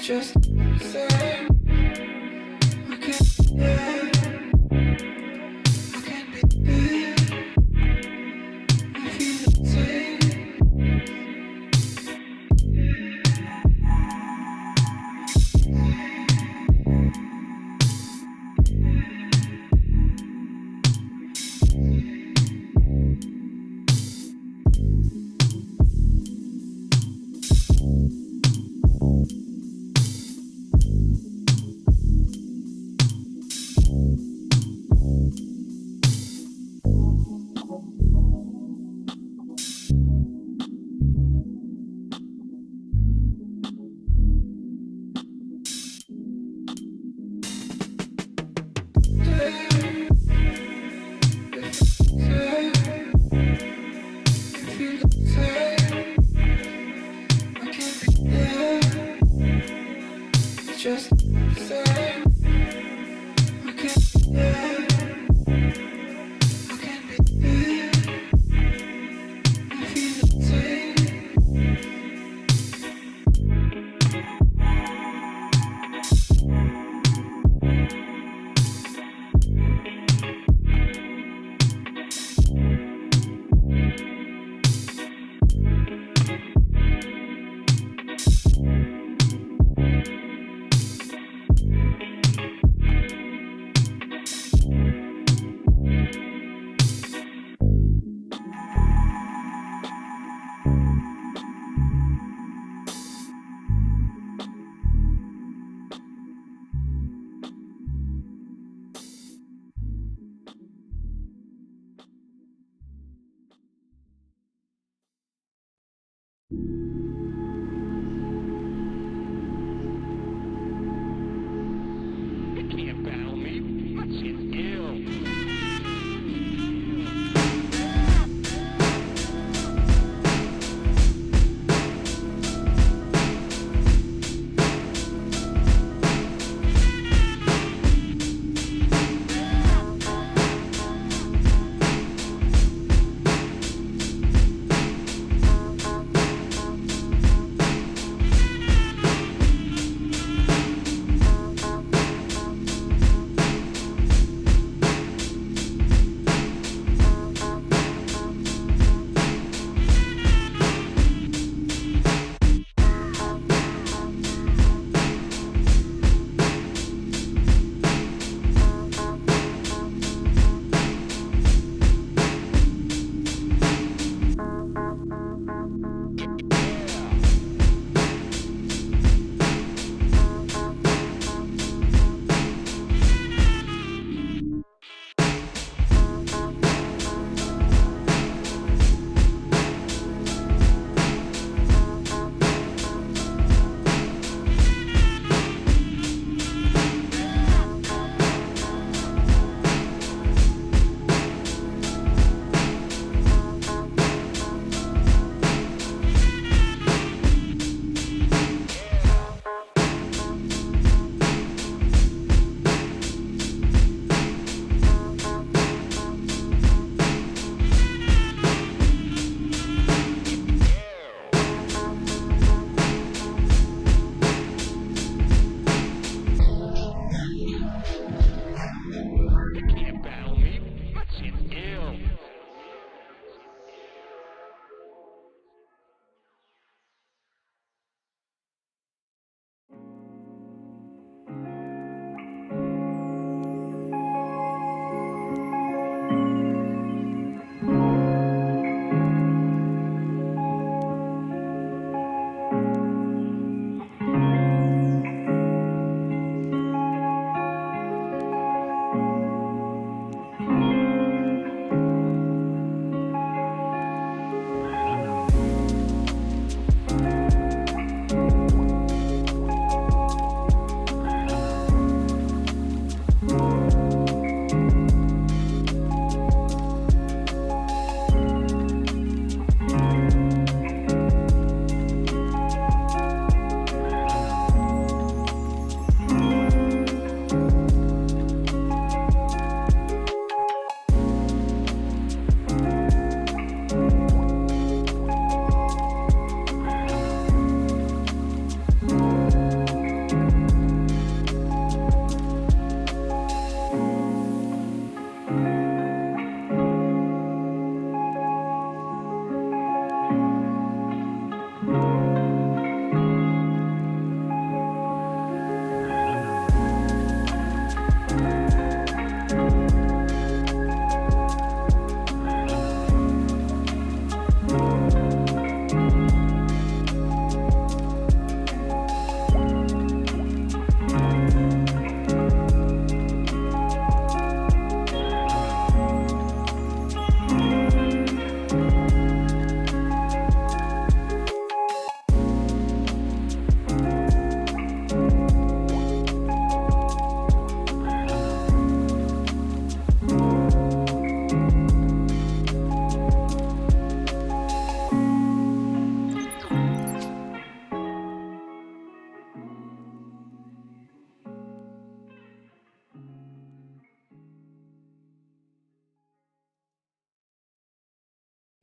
just say I can't be there. I can't be there. I feel the same. Just say I can't be there. I can't be there. I feel the same.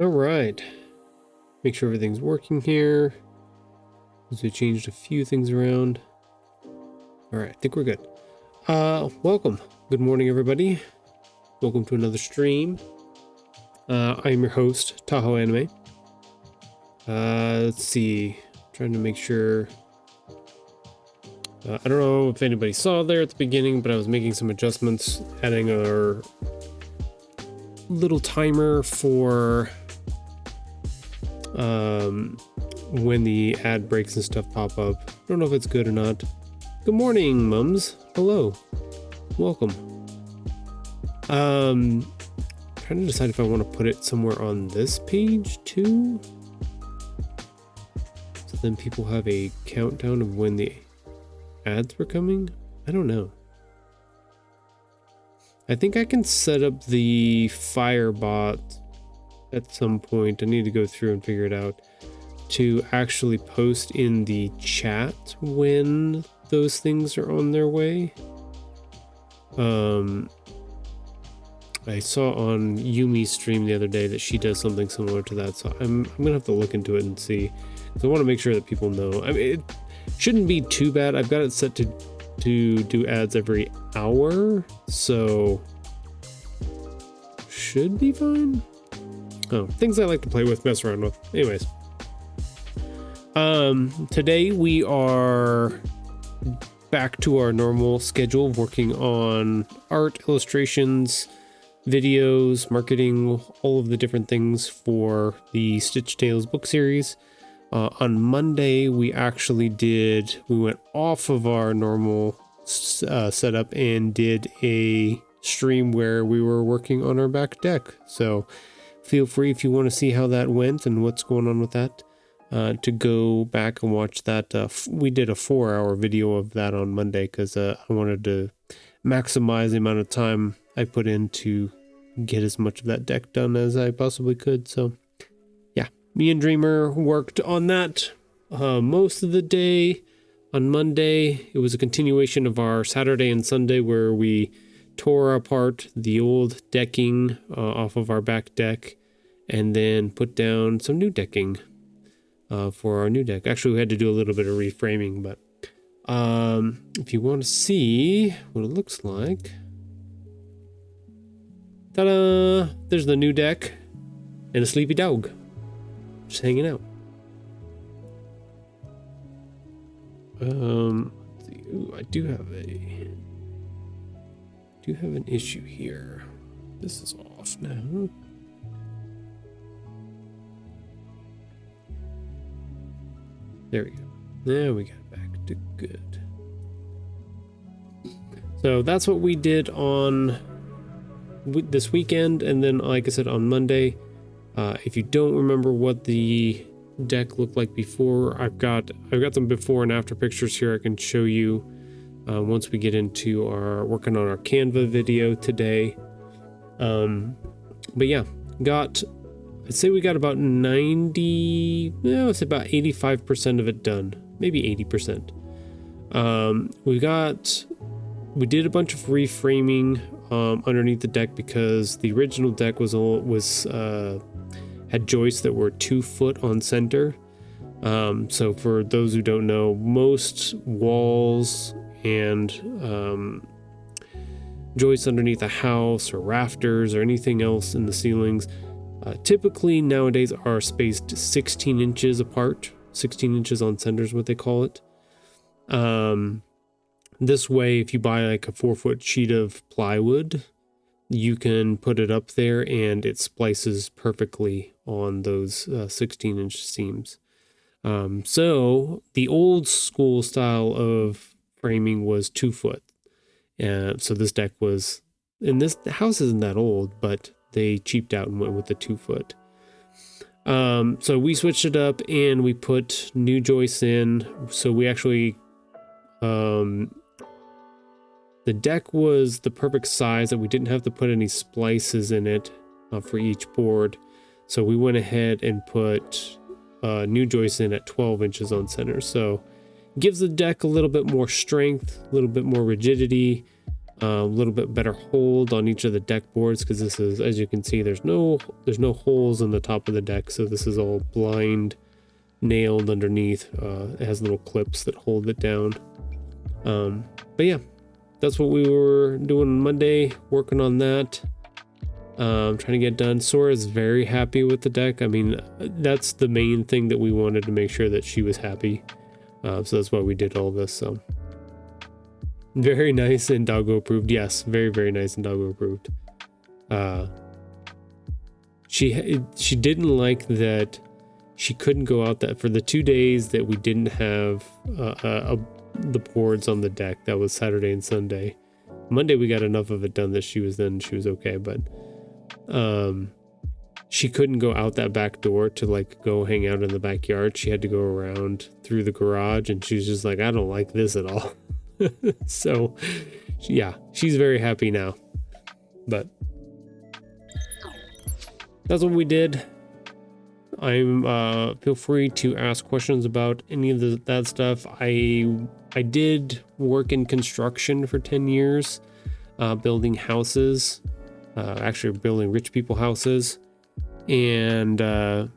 All right. Make sure everything's working here. So we changed a few things around. All right, I think we're good. Welcome. Good morning, everybody. Welcome to another stream. I'm your host, Tahoe Anime. Let's see. Trying to make sure. I don't know if anybody saw there at the beginning, but I was making some adjustments, adding our little timer for when the ad breaks and stuff pop up. I don't know if it's good or not. Good morning, mums. Hello. Welcome. Trying to decide if I want to put it somewhere on this page too. So then people have a countdown of when the ads were coming. I don't know. I think I can set up the Firebot at some point. I need to go through and figure it out to actually post in the chat when those things are on their way. I saw on Yumi's stream the other day that she does something similar to that, so I'm gonna have to look into it and see. So I want to make sure that people know. I mean, it shouldn't be too bad. I've got it set to do ads every hour, so should be fine. Oh, things I like to play with, mess around with. Anyways, today we are back to our normal schedule of working on art, illustrations, videos, marketing, all of the different things for the Stitch Tales book series. On Monday, we went off of our normal setup and did a stream where we were working on our back deck. So feel free, if you want to see how that went and what's going on with that, to go back and watch that. We did a 4-hour video of that on Monday because I wanted to maximize the amount of time I put in to get as much of that deck done as I possibly could. So yeah, me and Dreamer worked on that most of the day. On Monday, it was a continuation of our Saturday and Sunday where we tore apart the old decking off of our back deck and then put down some new decking for our new deck. Actually, we had to do a little bit of reframing, but if you want to see what it looks like, ta-da! There's the new deck and a sleepy dog just hanging out. Let's see. Ooh, I do have an issue here. This is off now. There we go. There we got back to good. So that's what we did on this weekend, and then, like I said, on Monday. If you don't remember what the deck looked like before, I've got some before and after pictures here I can show you once we get into our working on our Canva video today. But yeah, I'd say we got about 85% of it done, maybe 80%. We did a bunch of reframing underneath the deck because the original deck had joists that were 2 foot on center. So for those who don't know, most walls and joists underneath a house or rafters or anything else in the ceilings typically nowadays are spaced 16 inches apart. 16 inches on center is what they call it. This way, if you buy like a 4-foot sheet of plywood, you can put it up there and it splices perfectly on those 16-inch seams. So the old school style of framing was 2 foot. So this deck was, and the house isn't that old, but they cheaped out and went with the 2 foot. So we switched it up and we put new joists in. So we actually, the deck was the perfect size that we didn't have to put any splices in it for each board. So we went ahead and put new joists in at 12 inches on center. So gives the deck a little bit more strength, a little bit more rigidity. A little bit better hold on each of the deck boards, because this is, as you can see, there's no holes in the top of the deck, so this is all blind nailed underneath. It has little clips that hold it down. But yeah, that's what we were doing on Monday, working on that. Trying to get done. Sora's very happy with the deck. I mean, that's the main thing that we wanted to make sure that she was happy. So that's why we did all this. So very nice and doggo approved. Yes, very, very nice and doggo approved. She didn't like that she couldn't go out that for the 2 days that we didn't have the boards on the deck. That was Saturday and Sunday. Monday we got enough of it done that she was okay, but she couldn't go out that back door to like go hang out in the backyard. She had to go around through the garage, and she was just like, I don't like this at all. So yeah, she's very happy now. But that's what we did. I'm feel free to ask questions about any of that stuff. I did work in construction for 10 years, building houses, actually building rich people houses. And so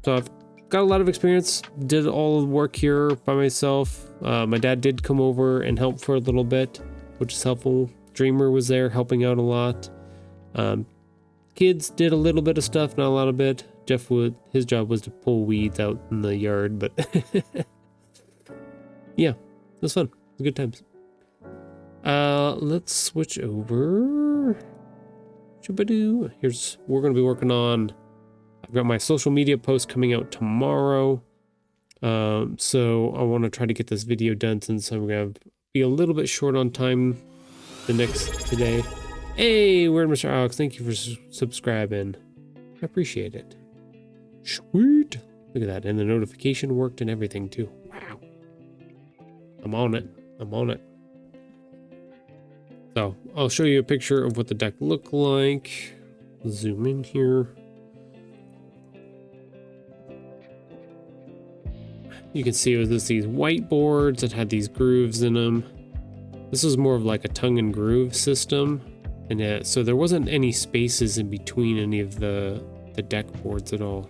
I've got a lot of experience, did all the work here by myself. My dad did come over and help for a little bit, which is helpful. Dreamer was there helping out a lot. Kids did a little bit of stuff, not a lot of it. Jeff his job was to pull weeds out in the yard, but yeah, it was fun. It was good times. Let's switch over. We're going to be working on, I've got my social media post coming out tomorrow. So I want to try to get this video done, since I'm going to be a little bit short on time today. Hey, word, Mr. Alex, thank you for subscribing. I appreciate it. Sweet. Look at that. And the notification worked and everything too. Wow. I'm on it. So I'll show you a picture of what the deck looked like. Zoom in here. You can see it was just these whiteboards that had these grooves in them. This was more of like a tongue and groove system. And so there wasn't any spaces in between any of the deck boards at all.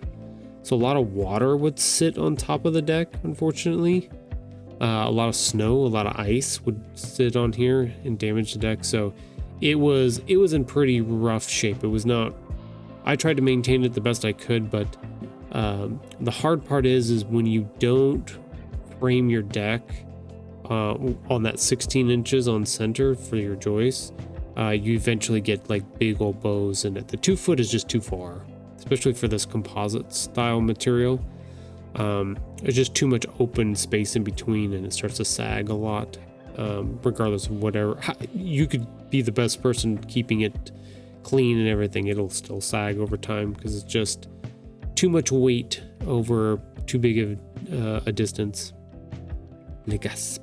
So a lot of water would sit on top of the deck, unfortunately. A lot of snow, a lot of ice would sit on here and damage the deck. So it was in pretty rough shape. It was not, I tried to maintain it the best I could, but the hard part is when you don't frame your deck on that 16 inches on center for your joists, you eventually get like big old bows in it. The 2 foot is just too far, especially for this composite style material. There's just too much open space in between, and it starts to sag a lot. Regardless of whatever, you could be the best person keeping it clean and everything, it'll still sag over time because it's just too much weight over too big of a distance. Gasp.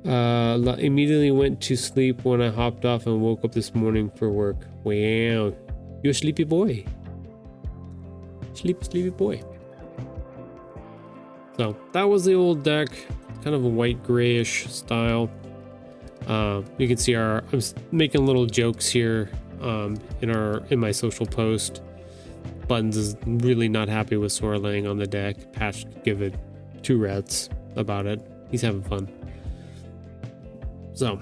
Immediately went to sleep when I hopped off and woke up this morning for work. Wow, you a sleepy boy. Sleepy boy. So that was the old deck, kind of a white grayish style. You can see I'm making little jokes here in my social post. Buttons is really not happy with Sora laying on the deck. Patch could give it 2 rats about it. He's having fun. So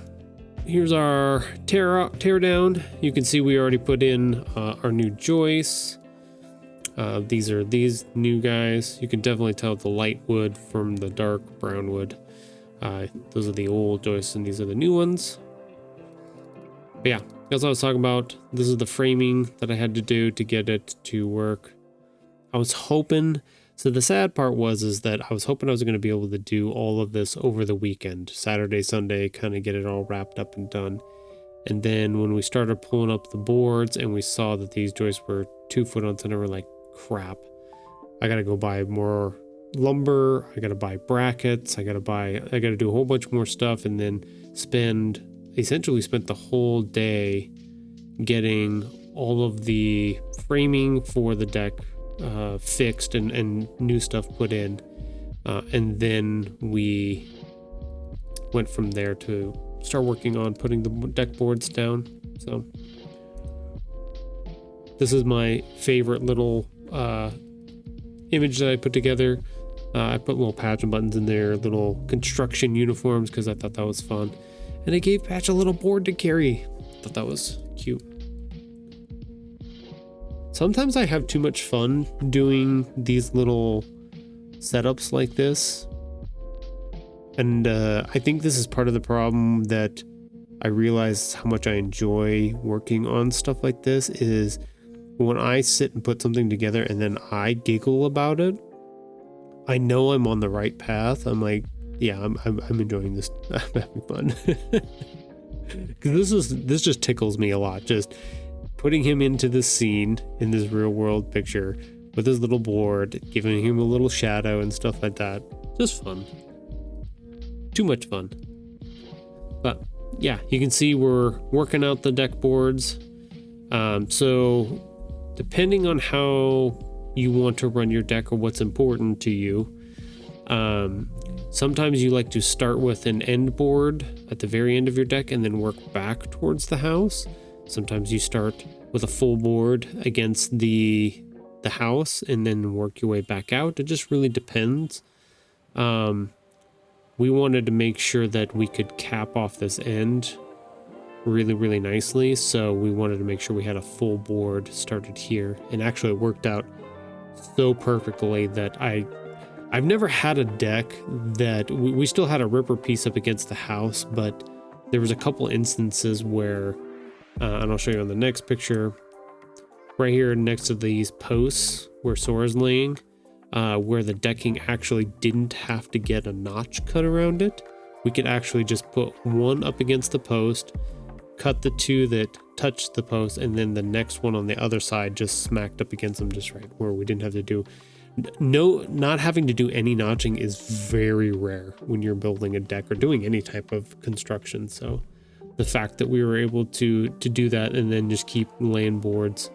here's our tear down. You can see we already put in our new joists. These are these new guys. You can definitely tell the light wood from the dark brown wood. Those are the old joists and these are the new ones. But yeah, as I was talking about, this is the framing that I had to do to get it to work. I was hoping, so the sad part is that I was hoping I was going to be able to do all of this over the weekend, Saturday, Sunday, kind of get it all wrapped up and done. And then when we started pulling up the boards and we saw that these joists were 2 foot on center, we're like, crap, I gotta go buy more lumber, I gotta buy brackets, I gotta do a whole bunch more stuff, and then essentially spent the whole day getting all of the framing for the deck fixed and new stuff put in, and then we went from there to start working on putting the deck boards down. So this is my favorite little image that I put together. I put little Patch and buttons in there, little construction uniforms, because I thought that was fun. And I gave Patch a little board to carry. Thought that was cute. Sometimes I have too much fun doing these little setups like this. And I think this is part of the problem that I realize how much I enjoy working on stuff like this is when I sit and put something together and then I giggle about it. I know I'm on the right path. I'm like, yeah, I'm enjoying this. I'm having fun. Because this just tickles me a lot. Just putting him into this scene in this real world picture with his little board, giving him a little shadow and stuff like that. Just fun. Too much fun. But yeah, you can see we're working out the deck boards. So depending on how you want to run your deck or what's important to you, sometimes you like to start with an end board at the very end of your deck and then work back towards the house. Sometimes you start with a full board against the house and then work your way back out. It just really depends. We wanted to make sure that we could cap off this end really, really nicely. So we wanted to make sure we had a full board started here. And actually it worked out so perfectly that I've never had a deck that we still had a ripper piece up against the house, but there was a couple instances where, and I'll show you on the next picture, right here next to these posts where Sora's laying, where the decking actually didn't have to get a notch cut around it. We could actually just put one up against the post, cut the two that touched the post, and then the next one on the other side just smacked up against them just right, where we didn't have to do not having to do any notching is very rare when you're building a deck or doing any type of construction. So the fact that we were able to do that and then just keep laying boards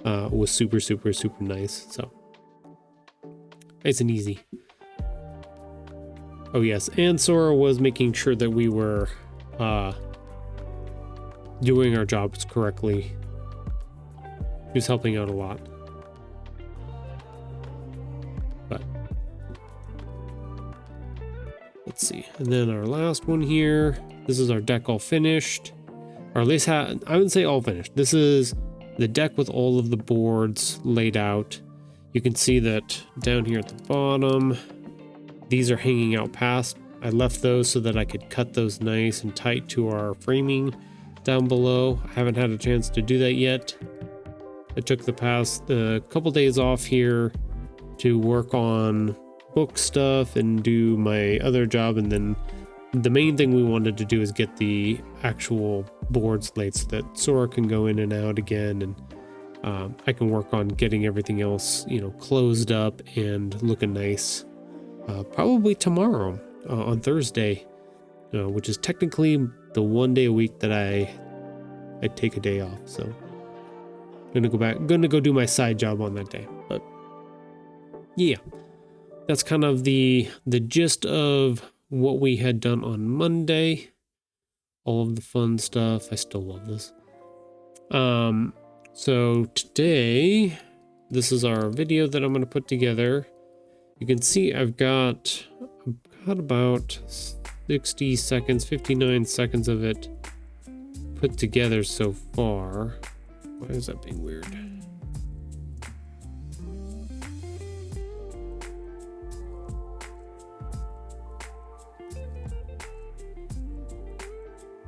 was super, super, super nice. So nice and easy. Oh yes, and Sora was making sure that we were doing our jobs correctly. He was helping out a lot. But let's see. And then our last one here. This is our deck all finished. Or at least I wouldn't say all finished. This is the deck with all of the boards laid out. You can see that down here at the bottom, these are hanging out past. I left those so that I could cut those nice and tight to our framing down below. I haven't had a chance to do that yet. I took the past couple days off here to work on book stuff and do my other job, and then the main thing we wanted to do is get the actual boards laid so that Sora can go in and out again, and I can work on getting everything else, closed up and looking nice. Probably tomorrow, on Thursday, which is technically the one day a week that I take a day off. So I'm gonna go do my side job on that day. But yeah, that's kind of the gist of what we had done on Monday. All of the fun stuff. I still love this. So today, this is our video that I'm gonna put together. You can see I've got about 60 seconds, 59 seconds of it put together so far. Why is that being weird?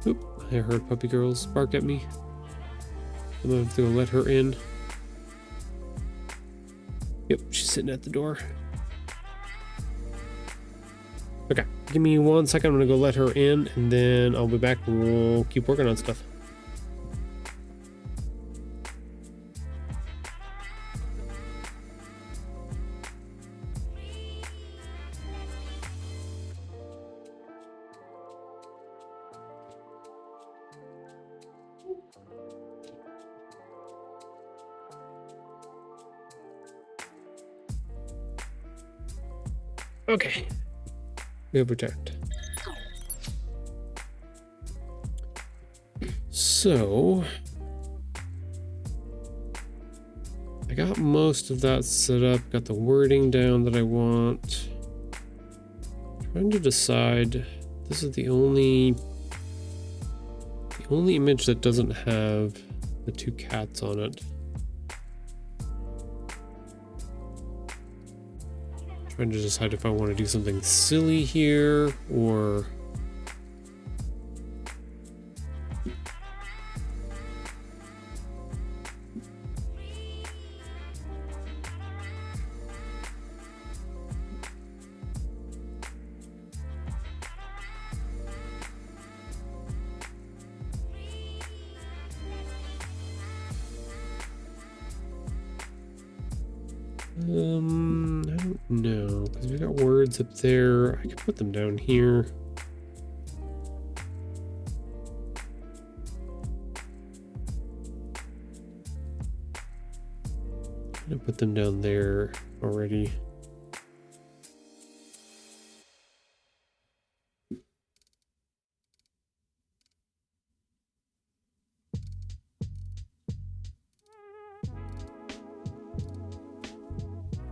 Oop, I heard puppy girls bark at me. I'm gonna have to go let her in. Yep, she's sitting at the door. Okay, give me 1 second. I'm gonna go let her in, and then I'll be back and we'll keep working on stuff. Okay, we have returned. So I got most of that set up, got the wording down that I want. Trying to decide, this is the only image that doesn't have the two cats on it. Trying to decide if I want to do something silly here or I don't know, because we got words up there. I could put them down here. I'm gonna put them down there already.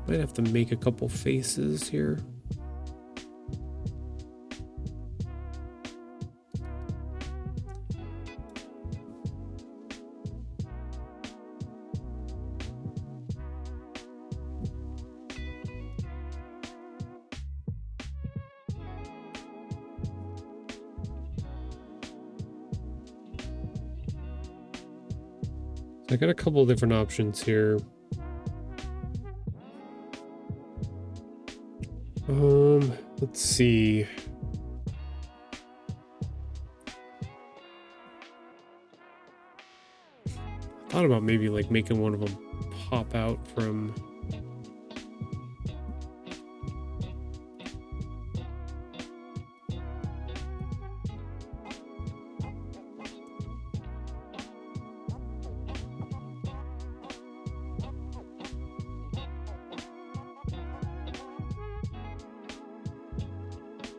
Might have to make a couple faces here. I got a couple different options here. Let's see. I thought about maybe like making one of them pop out from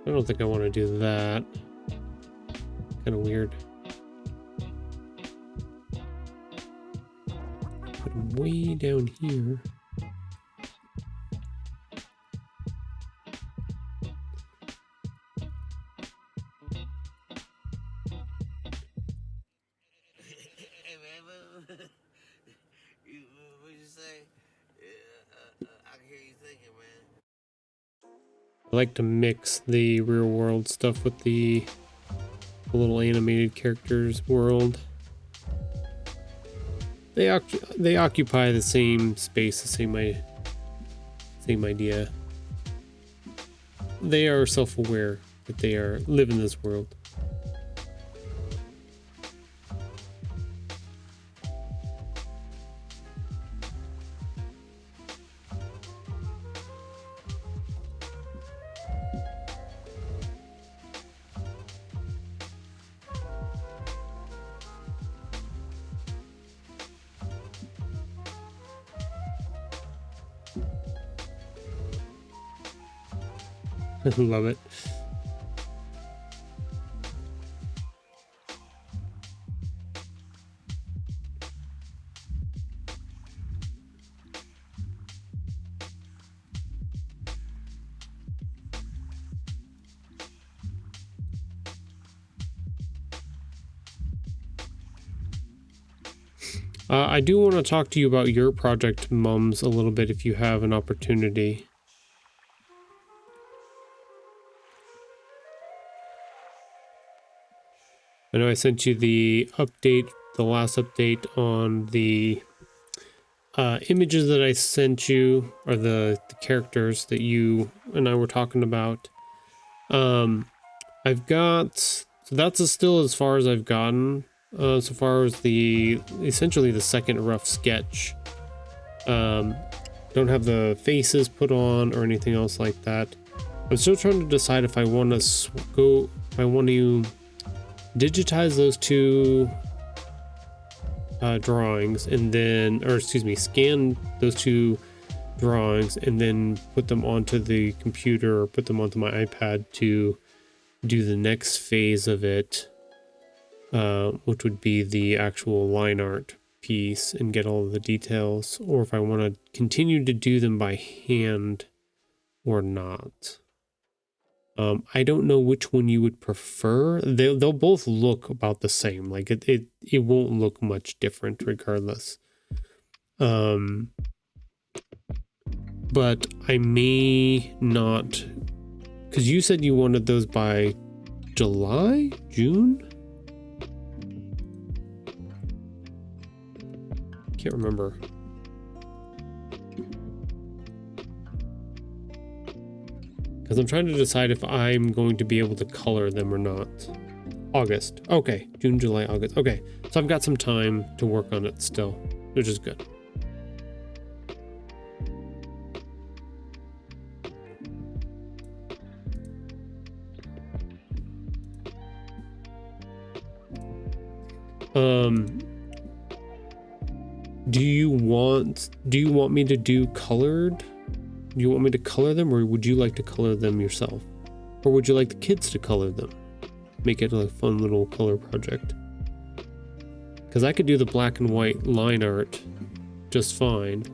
I don't think I want to do that. Kind of weird. Put them way down here. Hey man, what you say? I can hear you thinking, man. I like to mix the real world stuff with the little animated characters world. They occupy the same space, the same idea. They are self-aware that they live in this world. I love it. I do want to talk to you about your project, Mums, a little bit if you have an opportunity. I know I sent you the update, the last update on the images that I sent you, or the characters that you and I were talking about. I've got, so that's still as far as I've gotten, so far as essentially the second rough sketch. Don't have the faces put on or anything else like that. I'm still trying to decide if I want to digitize those two drawings and then, or excuse me, scan those two drawings and then put them onto the computer or put them onto my iPad to do the next phase of it. which would be the actual line art piece and get all of the details, or if I want to continue to do them by hand or not. I don't know which one you would prefer. They'll both look about the same. Like it won't look much different regardless. But I may not, because you said you wanted those by July, June? Can't remember. Because I'm trying to decide if I'm going to be able to color them or not. August. Okay. June, July, August. Okay. So I've got some time to work on it still, which is good. Do you want me to do colored? Do you want me to color them, or would you like to color them yourself? Or would you like the kids to color them? Make it a fun little color project. Because I could do the black and white line art just fine.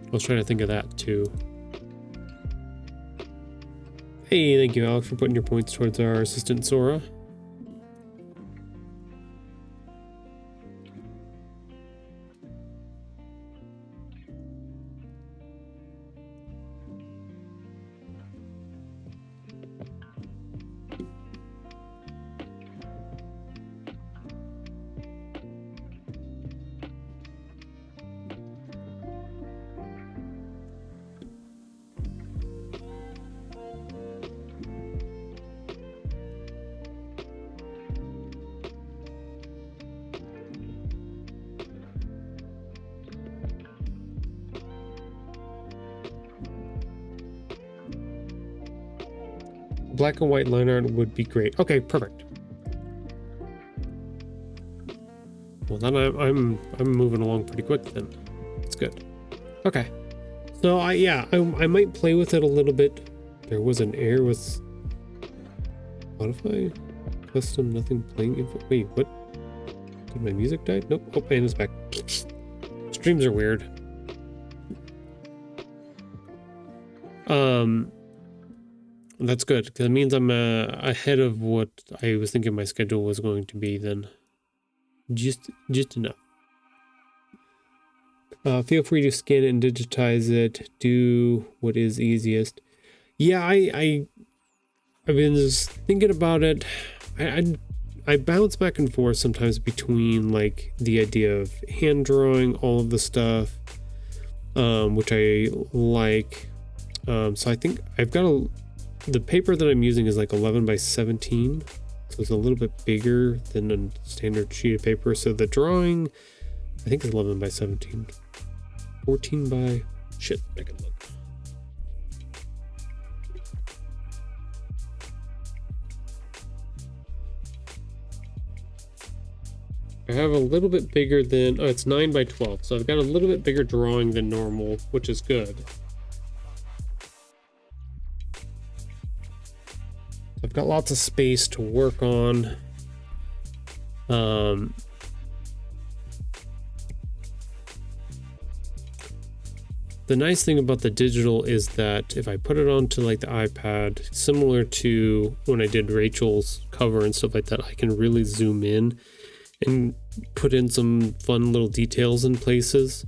I was trying to think of that too. Hey, thank you, Alex, for putting your points towards our assistant Sora. Black and white line art would be great. Okay, perfect. Well, then I'm moving along pretty quick then. That's good. Okay. So I might play with it a little bit. There was an error with Spotify custom nothing playing info. Wait, what? Did my music die? Nope. Oh, and it's back. Streams are weird. That's good, because it means I'm ahead of what I was thinking my schedule was going to be then. Just enough. Feel free to scan it and digitize it. Do what is easiest. Yeah, I've been just thinking about it. I bounce back and forth sometimes between like the idea of hand drawing all of the stuff, which I like. So I think I've got the paper that I'm using is like 11 by 17, so it's a little bit bigger than a standard sheet of paper. So the drawing, I think, is 11 by 17. 14 by... Shit, I can look. I have a little bit bigger than... Oh, it's 9 by 12, so I've got a little bit bigger drawing than normal, which is good. I've got lots of space to work on. The nice thing about the digital is that if I put it onto like the iPad, similar to when I did Rachel's cover and stuff like that, I can really zoom in and put in some fun little details in places.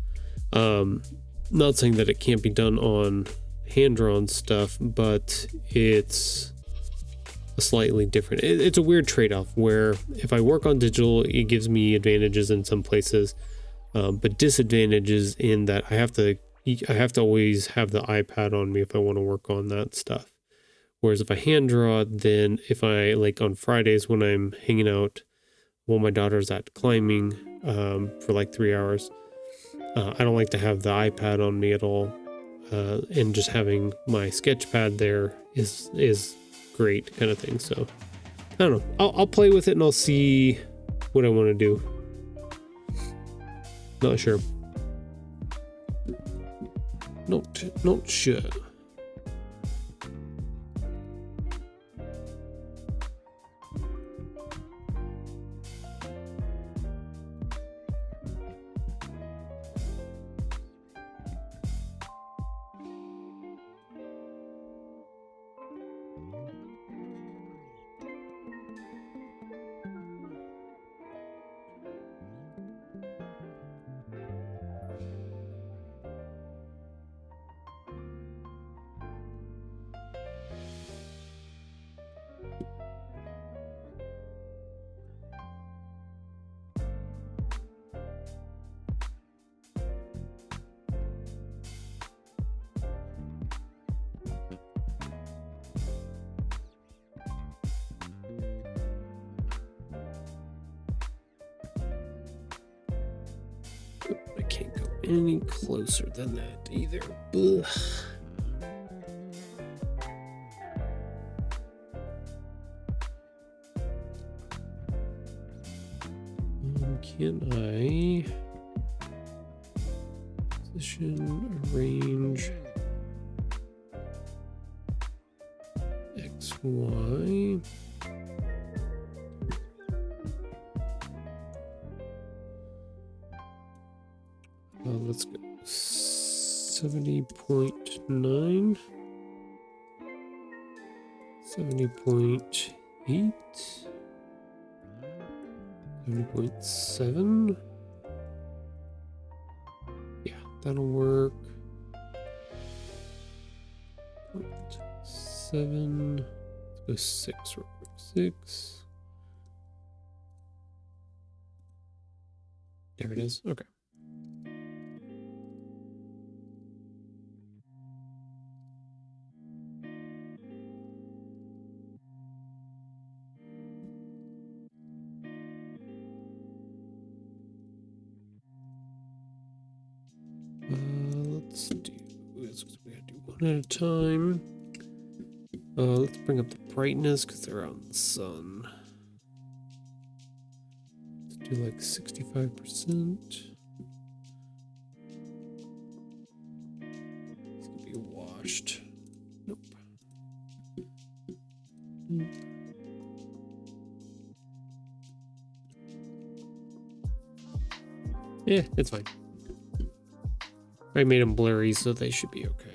Not saying that it can't be done on hand-drawn stuff, but it's a slightly different. It's a weird trade-off where if I work on digital, it gives me advantages in some places, but disadvantages in that I have to always have the iPad on me if I want to work on that stuff. Whereas if I hand draw, then if I like on Fridays when I'm hanging out while my daughter's at climbing for like 3 hours, I don't like to have the iPad on me at all, and just having my sketch pad there is great kind of thing. So I don't know, I'll play with it and I'll see what I want to do. Not sure. Not sure. any closer than that either. Ugh. Can I position, arrange X, Y? Let's go 70.9, 70.8, 70.7. Yeah, that'll work. 0.7. Let's go 6 real quick. 6. There it is. Okay. Let's do this because we gotta do one at a time. Let's bring up the brightness because they're out in the sun. Let's do like 65%. It's gonna be washed. Nope. Nope. Yeah, it's fine. I made them blurry, so they should be okay.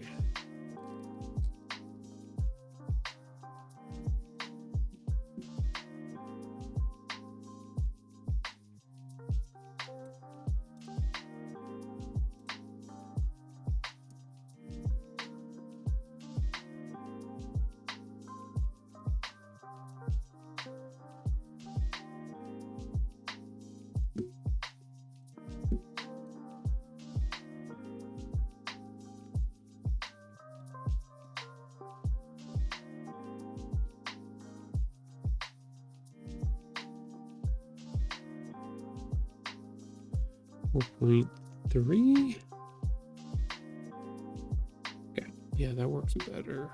.3. Okay, yeah, that works better.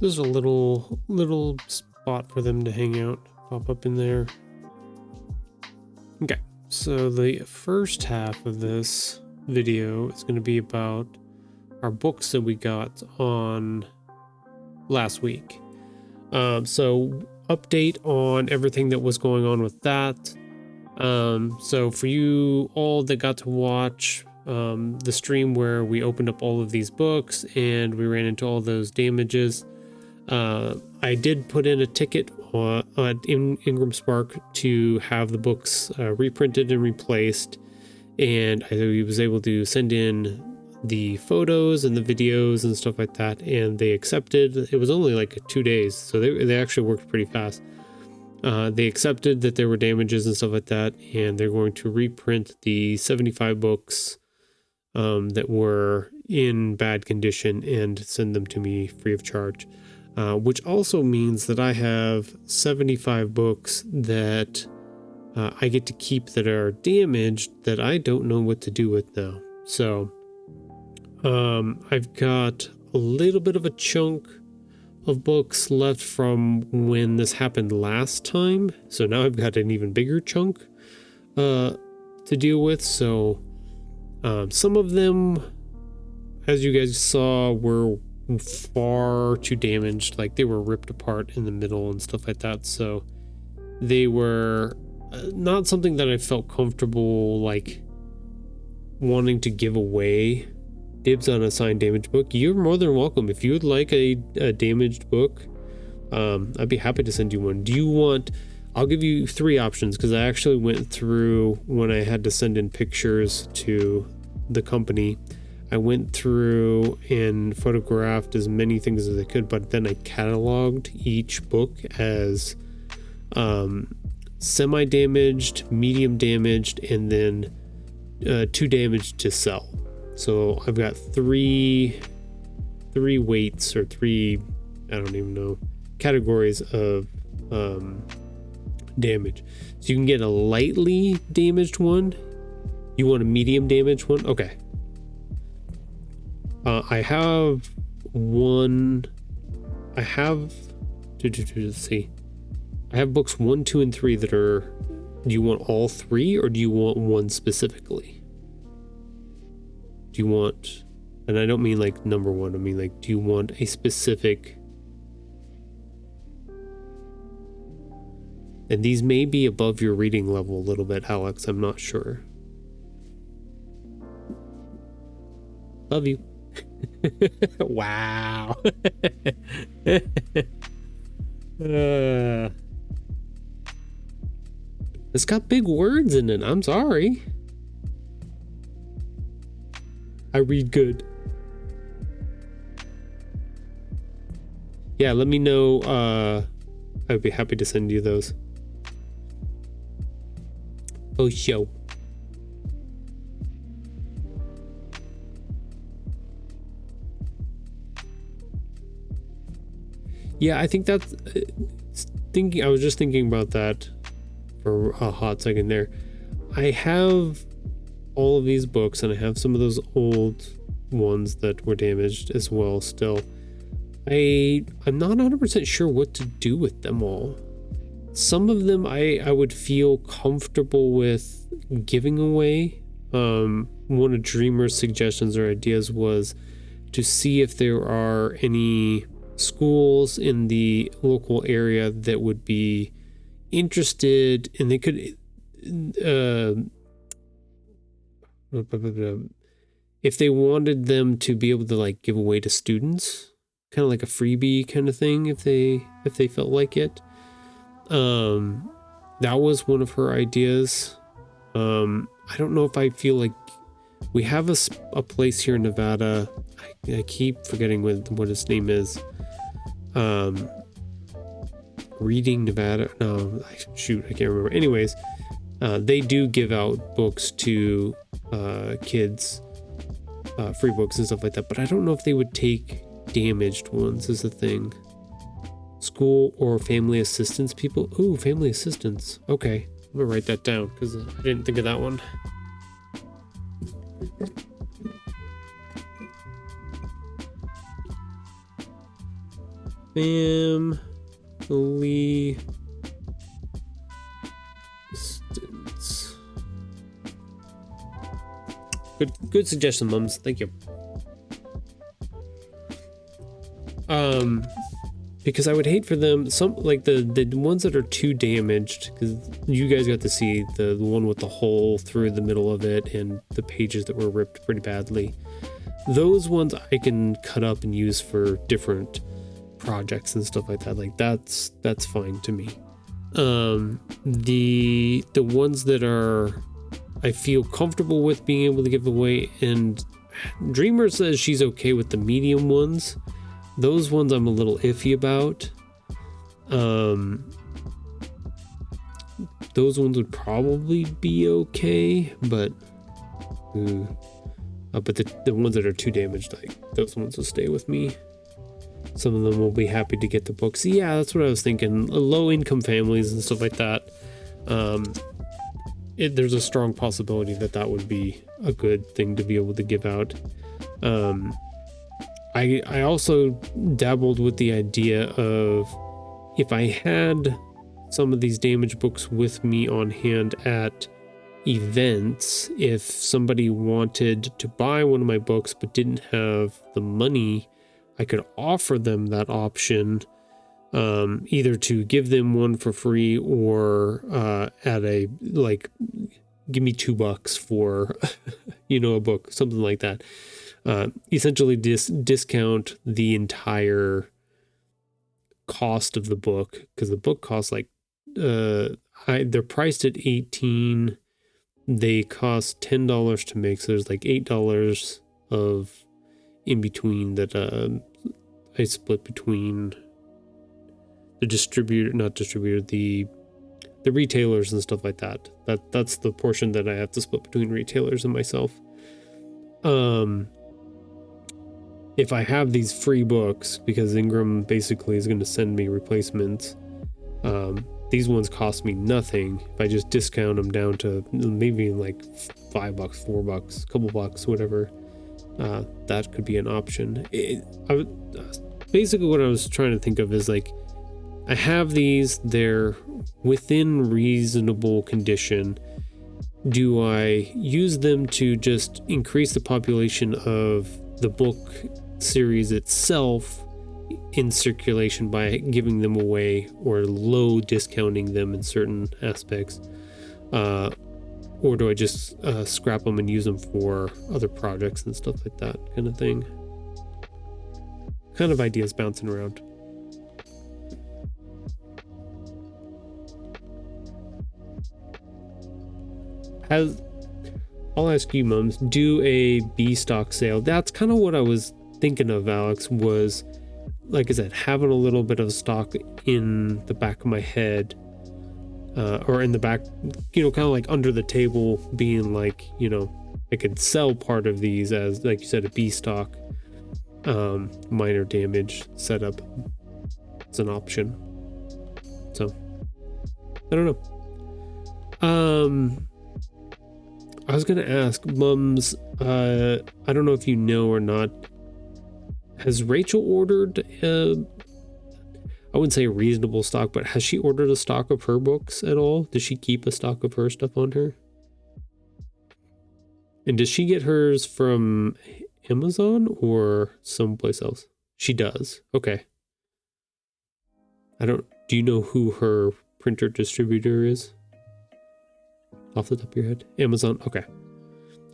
There's a little spot for them to hang out, pop up in there. Okay, so the first half of this video is going to be about our books that we got on last week. So update on everything that was going on with that. So for you all that got to watch the stream where we opened up all of these books and we ran into all those damages, I did put in a ticket in Ingram Spark to have the books reprinted and replaced, and I was able to send in the photos and the videos and stuff like that, and they accepted. It was only like 2 days, so they actually worked pretty fast. They accepted that there were damages and stuff like that, and they're going to reprint the 75 books that were in bad condition and send them to me free of charge. Which also means that I have 75 books that I get to keep that are damaged that I don't know what to do with now. So I've got a little bit of a chunk of books left from when this happened last time. So now I've got an even bigger chunk to deal with. So some of them, as you guys saw, were far too damaged. Like they were ripped apart in the middle and stuff like that. So they were not something that I felt comfortable like wanting to give away. Dibs on a signed damaged book. You're more than welcome. If you would like a damaged book, I'd be happy to send you one. Do you want, I'll give you 3 options because I actually went through when I had to send in pictures to the company. I went through and photographed as many things as I could, but then I cataloged each book as semi-damaged, medium damaged, and then 2 damaged to sell. So I've got three weights, or 3, I don't even know, categories of damage. So you can get a lightly damaged one. You want a medium damaged one? Okay. I have one. Let's see. I have books 1, 2, and 3 that are. Do you want all 3, or do you want one specifically? Do you want, and I don't mean like number 1. I mean like, do you want a specific? And these may be above your reading level a little bit, Alex. I'm not sure. Love you. Wow. It's got big words in it. I'm sorry. I read good. Yeah, let me know. I'd be happy to send you those. Oh, show. Yeah, I think that's I was just thinking about that for a hot second there. I have all of these books, and I have some of those old ones that were damaged as well still. I'm not 100% sure what to do with them all. Some of them I would feel comfortable with giving away. One of Dreamer's suggestions or ideas was to see if there are any schools in the local area that would be interested, and they could if they wanted them to be able to like give away to students, kind of like a freebie kind of thing, if they felt like it. That was one of her ideas. I don't know if I feel like we have a place here in Nevada. I keep forgetting what its name is. Reading Nevada. No, shoot, I can't remember. Anyways, they do give out books to kids, free books and stuff like that. But I don't know if they would take damaged ones is the thing. School or family assistance people. Ooh, family assistance. Okay, I'm gonna write that down because I didn't think of that one. Family assistance. Good suggestion, mums. Thank you. Because I would hate for them, some like the ones that are too damaged, because you guys got to see the one with the hole through the middle of it and the pages that were ripped pretty badly. Those ones I can cut up and use for different projects and stuff like that. Like that's fine to me. The ones that are I feel comfortable with being able to give away, and Dreamer says she's okay with the medium ones. Those ones I'm a little iffy about. Those ones would probably be okay, but the ones that are too damaged, like those ones will stay with me. Some of them will be happy to get the books. Yeah, that's what I was thinking. Low income families and stuff like that. There's a strong possibility that would be a good thing to be able to give out. I also dabbled with the idea of if I had some of these damaged books with me on hand at events, if somebody wanted to buy one of my books but didn't have the money, I could offer them that option, either to give them one for free or at a like give me $2 for a book, something like that. Essentially discount the entire cost of the book, because the book costs like they're priced at $18. They cost $10 to make, so there's like $8 of in between that I split between the distributor, not distributor, the retailers and stuff like that. That's the portion that I have to split between retailers and myself. If I have these free books, because Ingram basically is going to send me replacements, these ones cost me nothing. If I just discount them down to maybe like $5, $4, couple bucks, whatever, that could be an option. Basically what I was trying to think of is like, I have these, they're within reasonable condition. Do I use them to just increase the population of the book series itself in circulation by giving them away or low discounting them in certain aspects? Or do I just scrap them and use them for other projects and stuff like that kind of thing? Kind of ideas bouncing around. I'll ask you, Mums, do a B stock sale. That's kind of what I was thinking of, Alex, was, like I said, having a little bit of stock in the back of my head, or in the back, kind of like under the table, being like, I could sell part of these as, like you said, a B stock, minor damage setup. It's an option. So, I don't know. I was gonna ask, Mums, I don't know if you know or not, has Rachel ordered, I wouldn't say a reasonable stock, but has she ordered a stock of her books at all? Does she keep a stock of her stuff on her? And does she get hers from Amazon or someplace else? She does. Okay. Do you know who her printer distributor is? Off the top of your head? Amazon. Okay.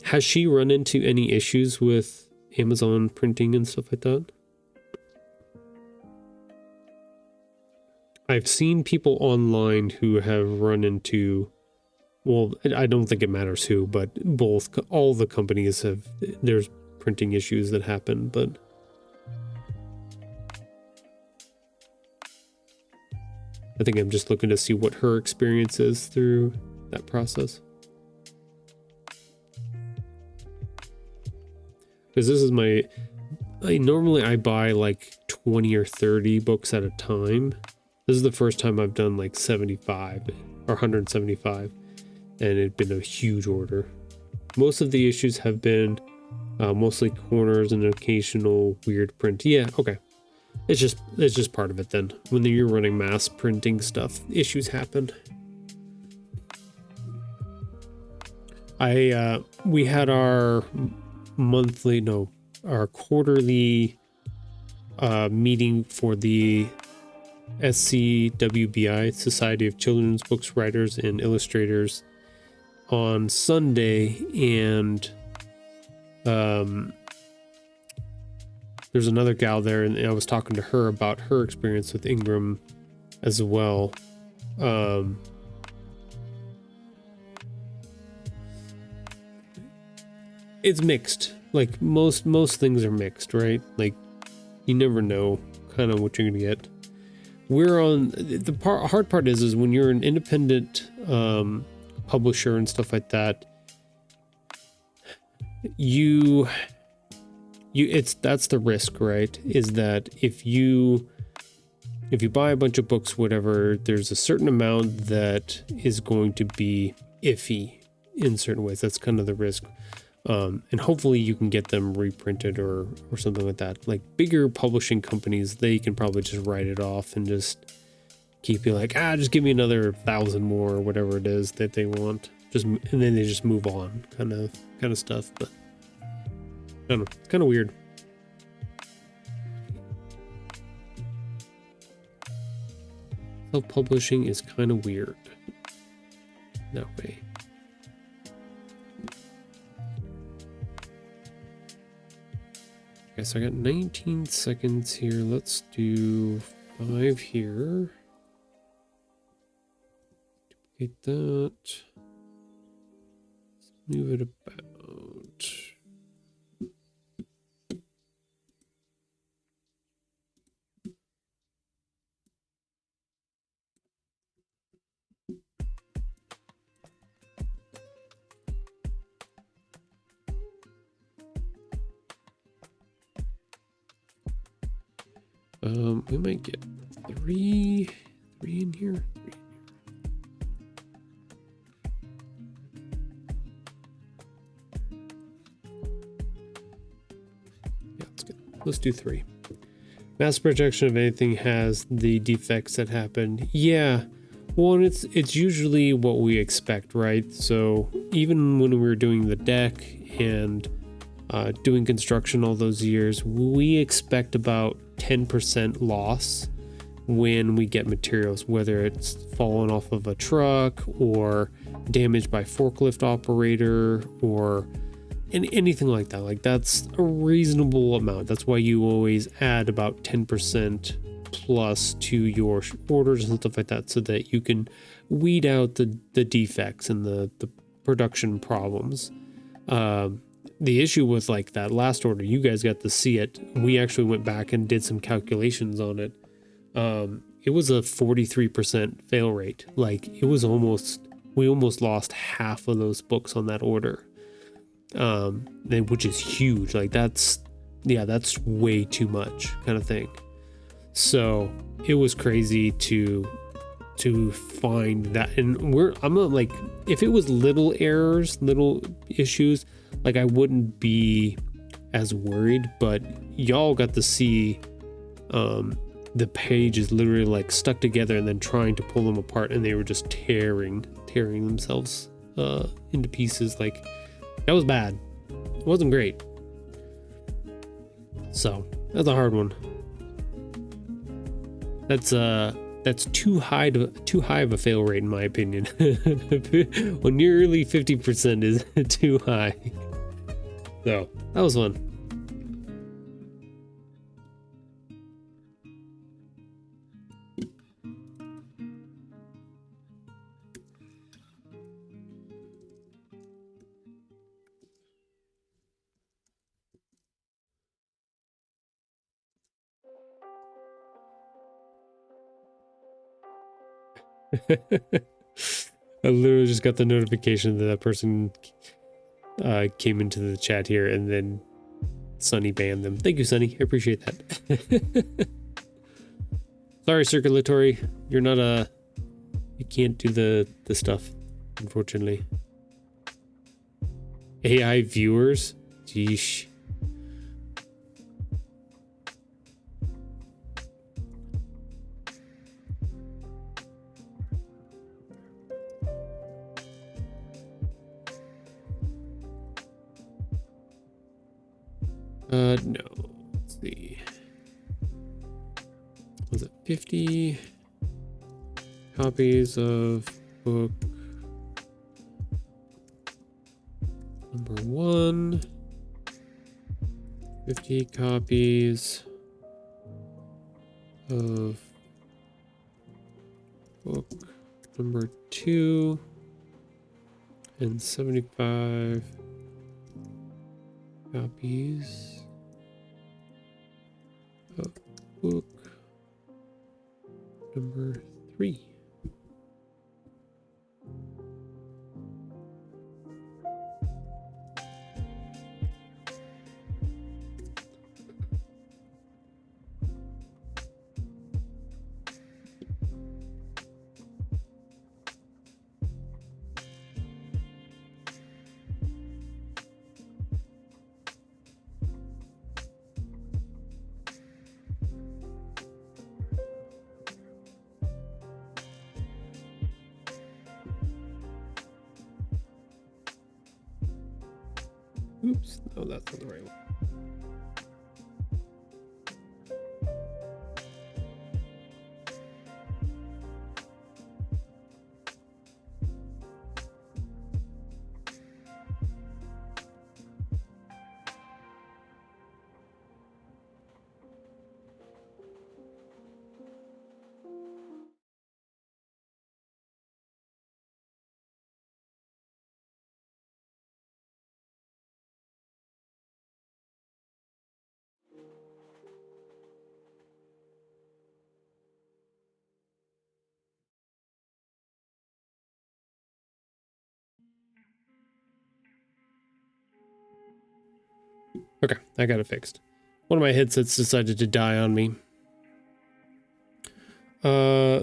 Has she run into any issues with Amazon printing and stuff like that? I've seen people online who have run into, well, I don't think it matters who, but all the companies have, there's printing issues that happen, but I think I'm just looking to see what her experience is through that process. Because this is normally I buy like 20 or 30 books at a time. This is the first time I've done like 75 or 175, and it'd been a huge order. Most of the issues have been mostly corners and an occasional weird print. Yeah, okay. It's just part of it then. When you're running mass printing stuff, issues happen. We had our quarterly meeting for the SCWBI, Society of Children's Books Writers and Illustrators, on Sunday, and there's another gal there, and I was talking to her about her experience with Ingram as well. It's mixed. Like most things are mixed, right? Like you never know kind of what you're gonna get. We're on the hard part is when you're an independent publisher and stuff like that, that's the risk, right? Is that if you buy a bunch of books, whatever, there's a certain amount that is going to be iffy in certain ways. That's kind of the risk. And hopefully you can get them reprinted or something like that. Like bigger publishing companies, they can probably just write it off and just keep you like, just give me another 1,000 more or whatever it is that they want. And then they just move on, kind of stuff. But I don't know, it's kind of weird. Self-publishing is kind of weird that way. Okay, so I got 19 seconds here. Let's do 5 here. Duplicate that. Let's move it about. We might get three in here. Yeah, let's do 3. Mass projection of anything has the defects that happen. Yeah. Well, it's usually what we expect, right? So even when we were doing the deck and doing construction all those years, we expect about 10% loss when we get materials, whether it's fallen off of a truck or damaged by forklift operator or anything like that. Like, that's a reasonable amount. That's why you always add about 10% plus to your orders and stuff like that, so that you can weed out the defects and the production problems. The issue with like that last order, you guys got to see it. We actually went back and did some calculations on it. It was a 43% fail rate. Like, we almost lost half of those books on that order. Which is huge. Like, that's way too much kind of thing. So it was crazy to find that. And I'm not like, if it was little errors, little issues, like, I wouldn't be as worried, but y'all got to see the page is literally like stuck together and then trying to pull them apart, and they were just tearing themselves into pieces. Like, that was bad. It wasn't great. So that's a hard one. That's too high of a fail rate, in my opinion. Well, nearly 50% is too high. So that was fun. I literally just got the notification that person came into the chat here, and then Sunny banned them. Thank you, Sunny. I appreciate that. Sorry, Circulatory. You're not you can't do the stuff, unfortunately. AI viewers? Jeesh. No. Let's see. Was it 50 copies of book number 1? 50 copies of book number 2, and 75 copies of book number 3. Oops, no, that's not the right one. Okay, I got it fixed. One of my headsets decided to die on me.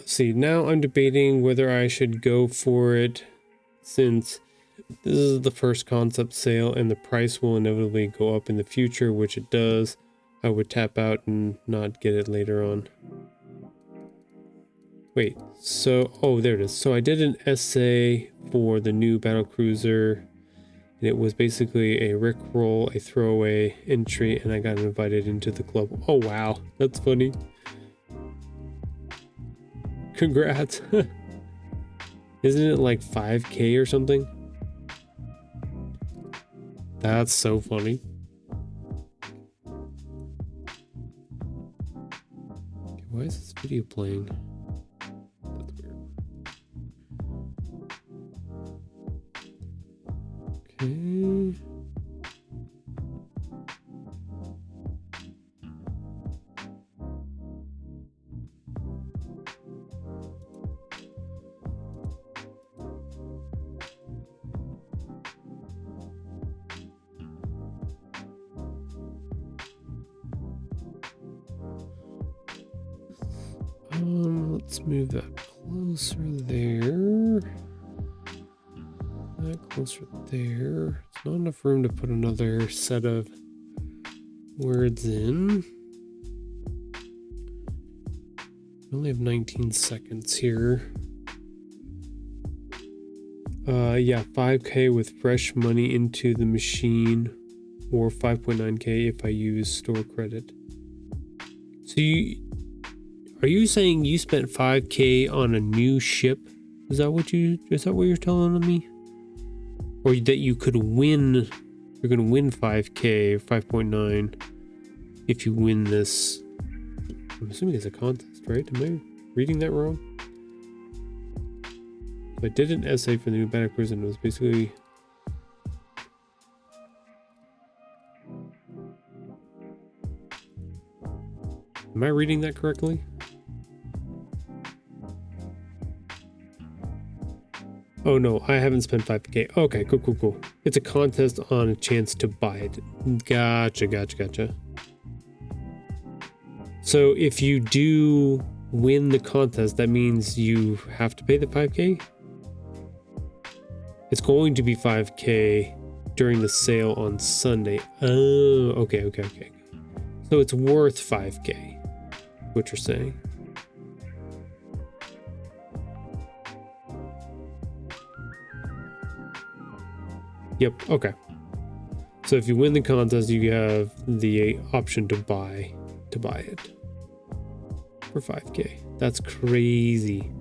See, now I'm debating whether I should go for it, since this is the first concept sale and the price will inevitably go up in the future, which it does. I would tap out and not get it later on. Wait, so, oh, there it is. So I did an essay for the new battlecruiser, and it was basically a rickroll, a throwaway entry, and I got invited into the club. Oh, wow, that's funny. Congrats. Isn't it like 5K or something? That's so funny. Okay, why is this video playing? That's weird. Okay. Let's move that closer there. That closer there. It's not enough room to put another set of words in. We only have 19 seconds here. Yeah, 5K with fresh money into the machine, or 5.9K if I use store credit. So are you saying you spent 5K on a new ship? Is that what you're telling me? Or that you could win, you're gonna win 5K, 5.9 if you win this? I'm assuming it's a contest, right? Am I reading that wrong? So I did an essay for the new battlecruiser, and it was basically Am I reading that correctly? Oh no, I haven't spent 5K. Okay, cool. It's a contest on a chance to buy it. Gotcha. So if you do win the contest, that means you have to pay the 5K? It's going to be 5K during the sale on Sunday. Oh, okay. So it's worth 5K, what you're saying. Yep, okay. So if you win the contest, you have the option to buy it for 5K. That's crazy.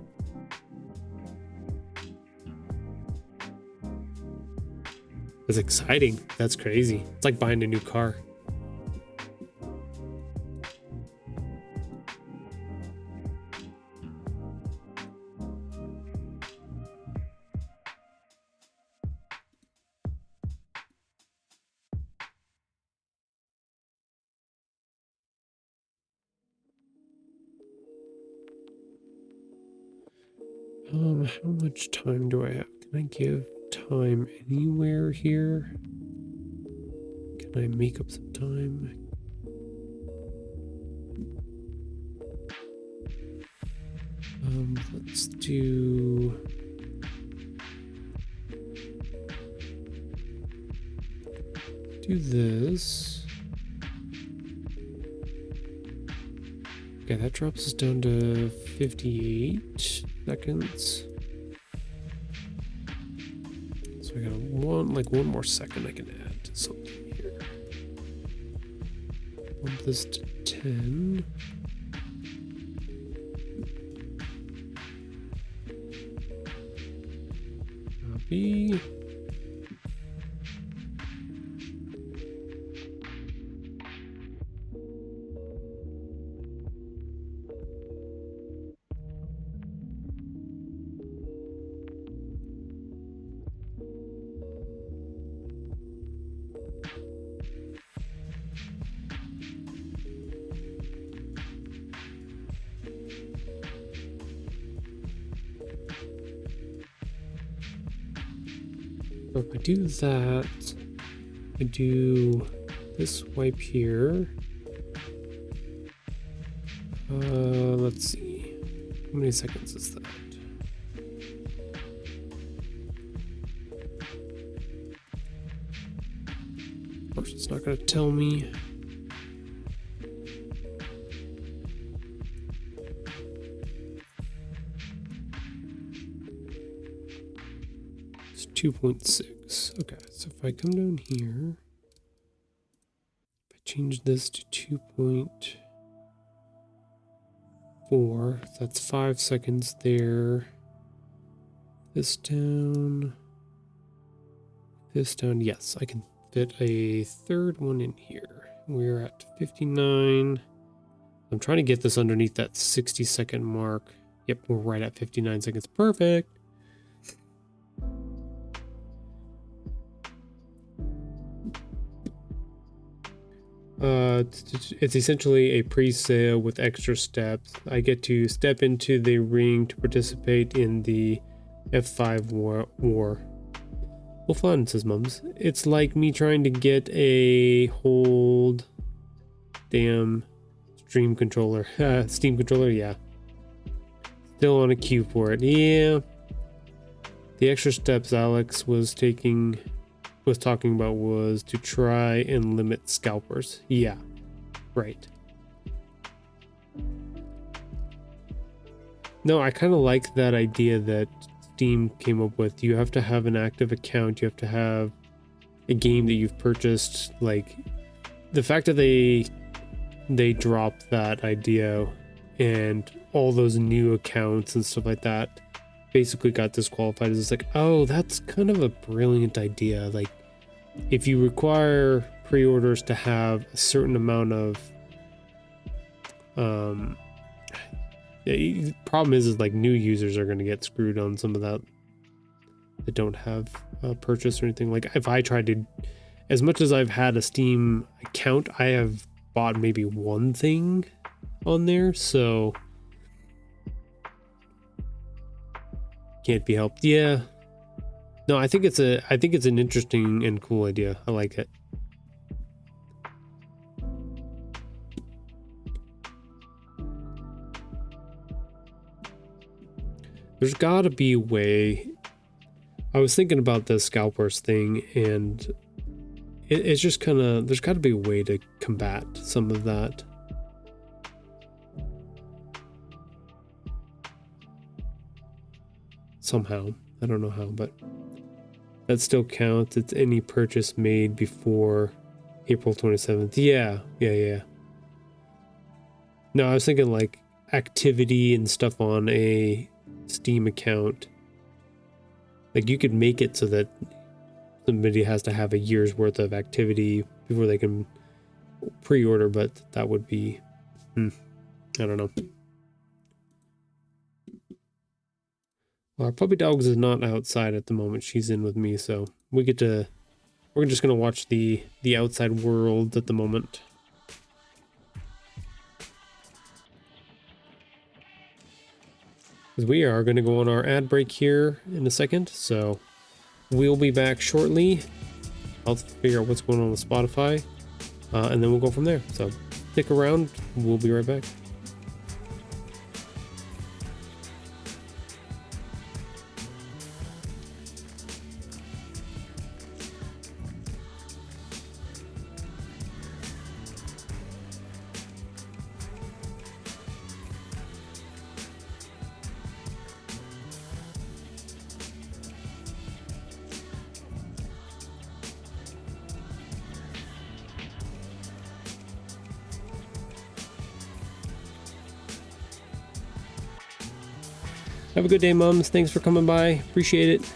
That's exciting. That's crazy. It's like buying a new car. How much time do I have? Can I give time anywhere here? Can I make up some time? Let's do this. Okay, that drops us down to 58 seconds. So I got one more second I can add to something here. Bump this to 10. Copy. So if I do that, I do this wipe here. Let's see. How many seconds is that? Of course, it's not going to tell me. It's 2.6. Okay, so if I come down here, if I change this to 2.4, that's 5 seconds there. This down. This down. Yes, I can fit a third one in here. We're at 59. I'm trying to get this underneath that 60-second mark. Yep, we're right at 59 seconds. Perfect. It's essentially a pre-sale with extra steps. I get to step into the ring to participate in the F5 war. Well, fun, says Mums. It's like me trying to get a hold damn Steam controller. Steam controller, yeah. Still on a queue for it. Yeah. The extra steps Alex was talking about was to try and limit scalpers. Yeah. Right. No, I kind of like that idea that Steam came up with. You have to have an active account. You have to have a game that you've purchased. Like the fact that they dropped that idea and all those new accounts and stuff like that basically got disqualified. It's like, oh, that's kind of a brilliant idea. Like if you require pre-orders to have a certain amount of the problem is like new users are going to get screwed on some of that don't have a purchase or anything. Like if I tried to, as much as I've had a Steam account, I have bought maybe one thing on there, so can't be helped. Yeah, no, I think it's an interesting and cool idea. I like it. There's gotta be a way. I was thinking about the scalpers thing, and it's just kind of, there's gotta be a way to combat some of that. Somehow. I don't know how, but that still counts. It's any purchase made before April 27th. Yeah. No, I was thinking like activity and stuff on a Steam account. Like you could make it so that somebody has to have a year's worth of activity before they can pre-order, but that would be, I don't know. Well, our puppy dogs is not outside at the moment. She's in with me, so we're just gonna watch the outside world at the moment. Because we are gonna go on our ad break here in a second, so we'll be back shortly. I'll figure out what's going on with Spotify, and then we'll go from there. So stick around. We'll be right back. Have a good day, Mums. Thanks for coming by. Appreciate it.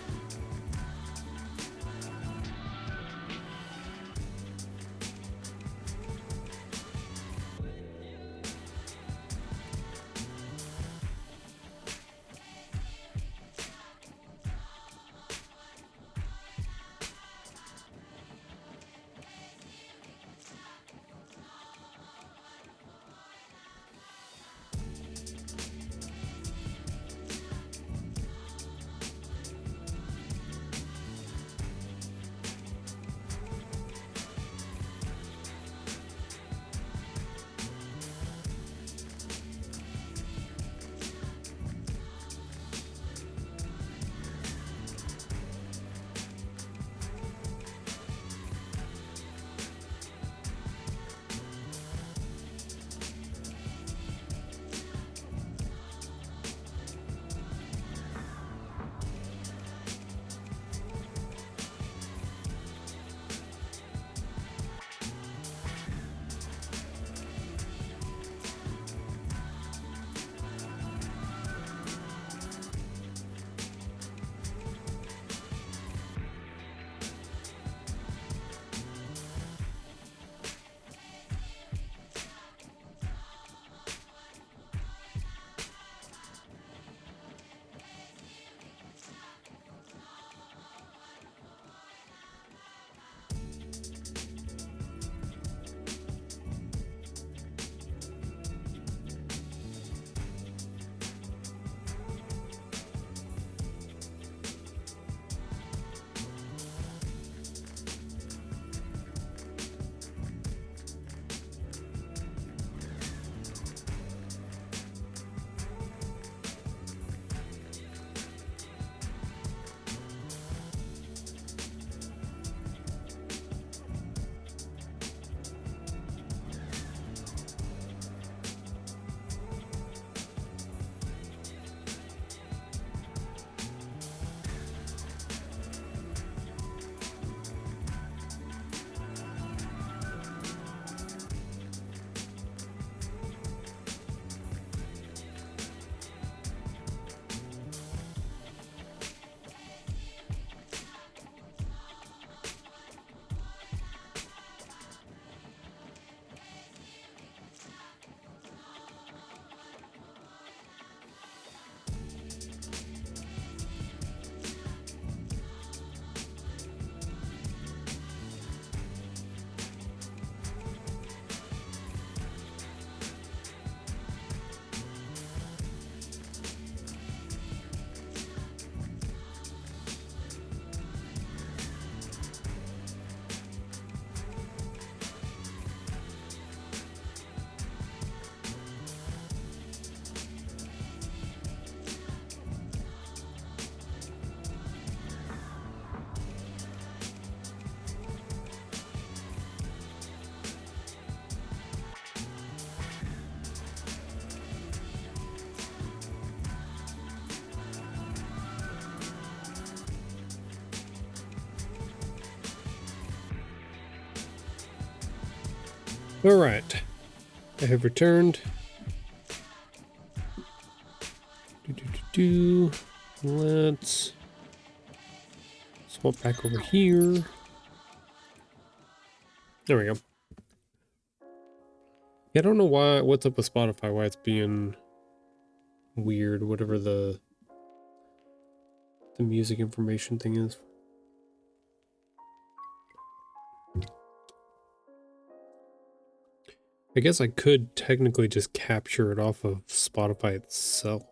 All right, I have returned. Let's swap back over here. There we go. Yeah, I don't know what's up with Spotify, why it's being weird, whatever the music information thing is. I guess I could technically just capture it off of Spotify itself.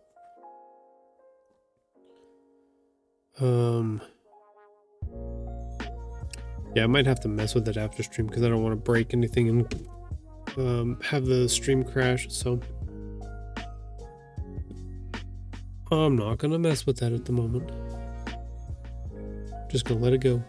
Yeah, I might have to mess with it after stream because I don't want to break anything and have the stream crash, so I'm not gonna mess with that at the moment. Just gonna let it go.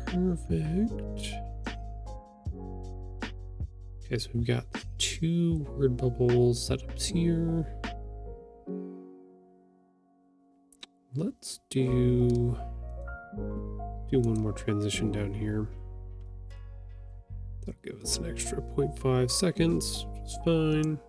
Perfect. Okay, so we've got 2 word bubble setups here. Let's do one more transition down here. That'll give us an extra 0.5 seconds, which is fine.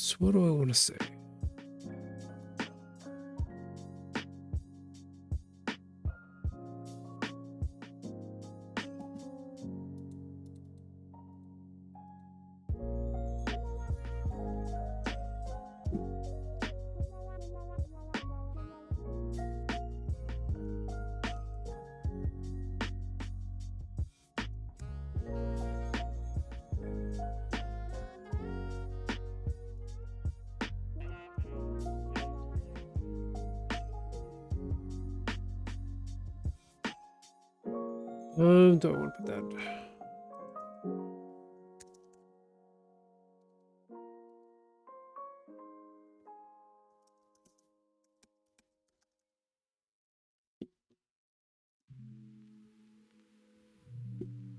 So what do I want to say? Don't want to put that.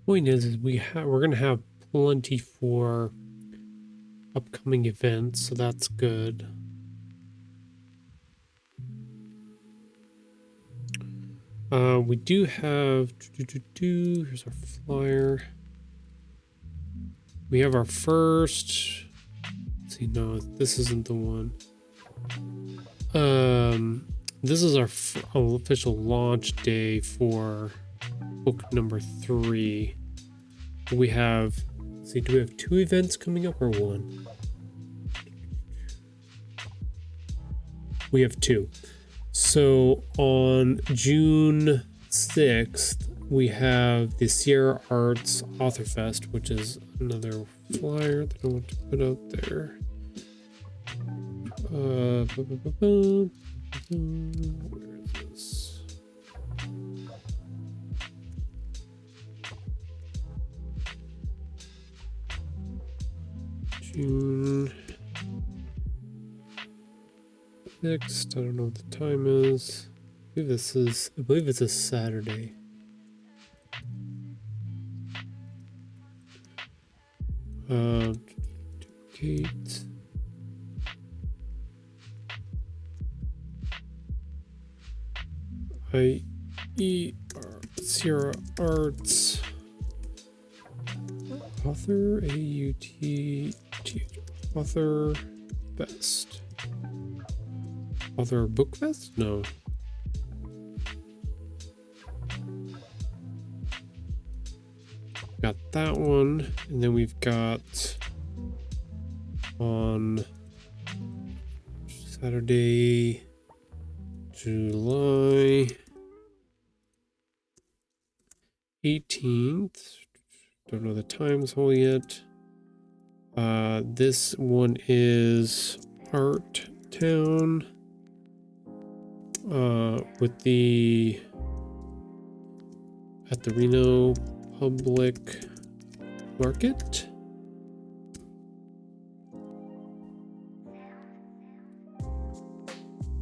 Point is we're gonna have plenty for upcoming events, so that's good. We do have here's our flyer. We have our first. Let's see, no, this isn't the one. This is our official launch day for book number 3. We have. Let's see, do we have 2 events coming up or 1? We have 2. So on June 6th, we have the Sierra Arts Author Fest, which is another flyer that I want to put out there. Where is this? June 6th. I don't know what the time is. I believe it's a Saturday. Kate. Sierra Arts Author Author Fest. Author Book Fest? No. Got that one, and then we've got on Saturday, July 18th. Don't know the times whole yet. This one is Art Town. With the at the Reno Public Market.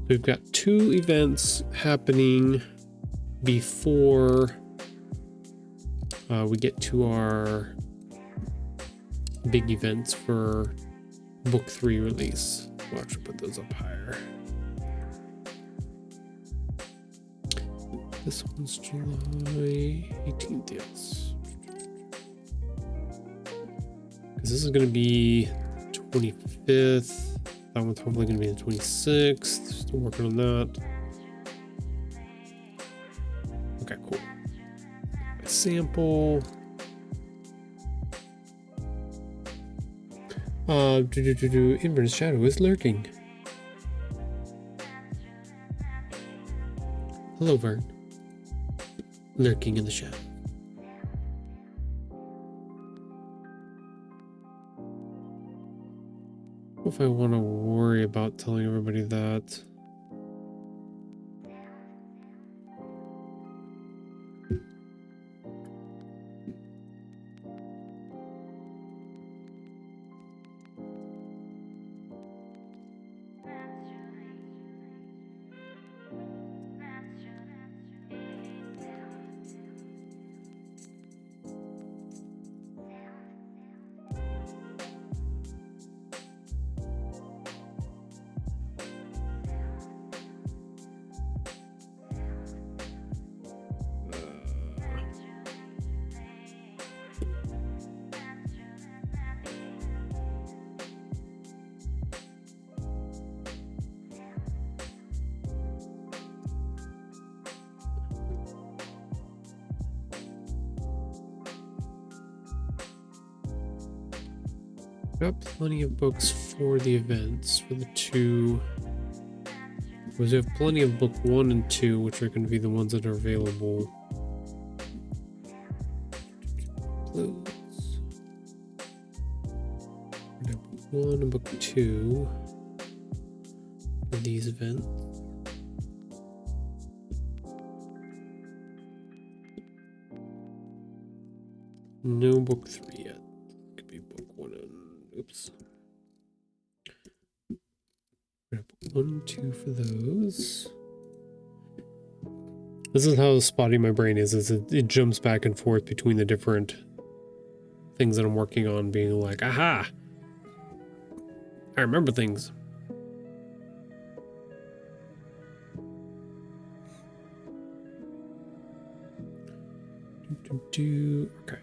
We've got 2 events happening before we get to our big events for book 3 release. We'll actually put those up higher. This one's July 18th, yes. Because this is going to be 25th. That one's probably going to be the 26th. Still working on that. Okay, cool. A sample. Inverness Shadow is lurking. Hello, Vern. Lurking in the shadow. If I want to worry about telling everybody that. Got plenty of books for the events, for the 2. Because we have plenty of book 1 and 2, which are going to be the ones that are available. Close. Book 1 and book 2 for these events. No book 3 yet. Could be book 1 and oops. 1, 2 for those. This is how spotty my brain is it jumps back and forth between the different things that I'm working on, being like, aha! I remember things. Okay.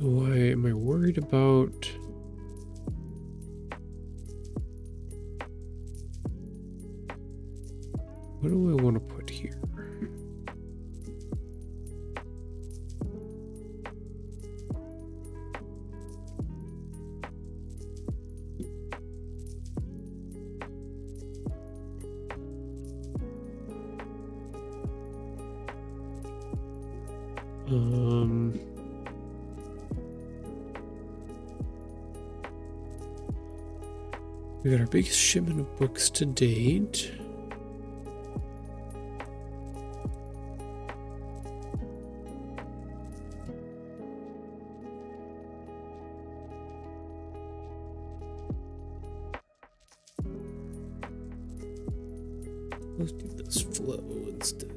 Am I worried about what do I want to put here? We got our biggest shipment of books to date. Let's do this flow instead.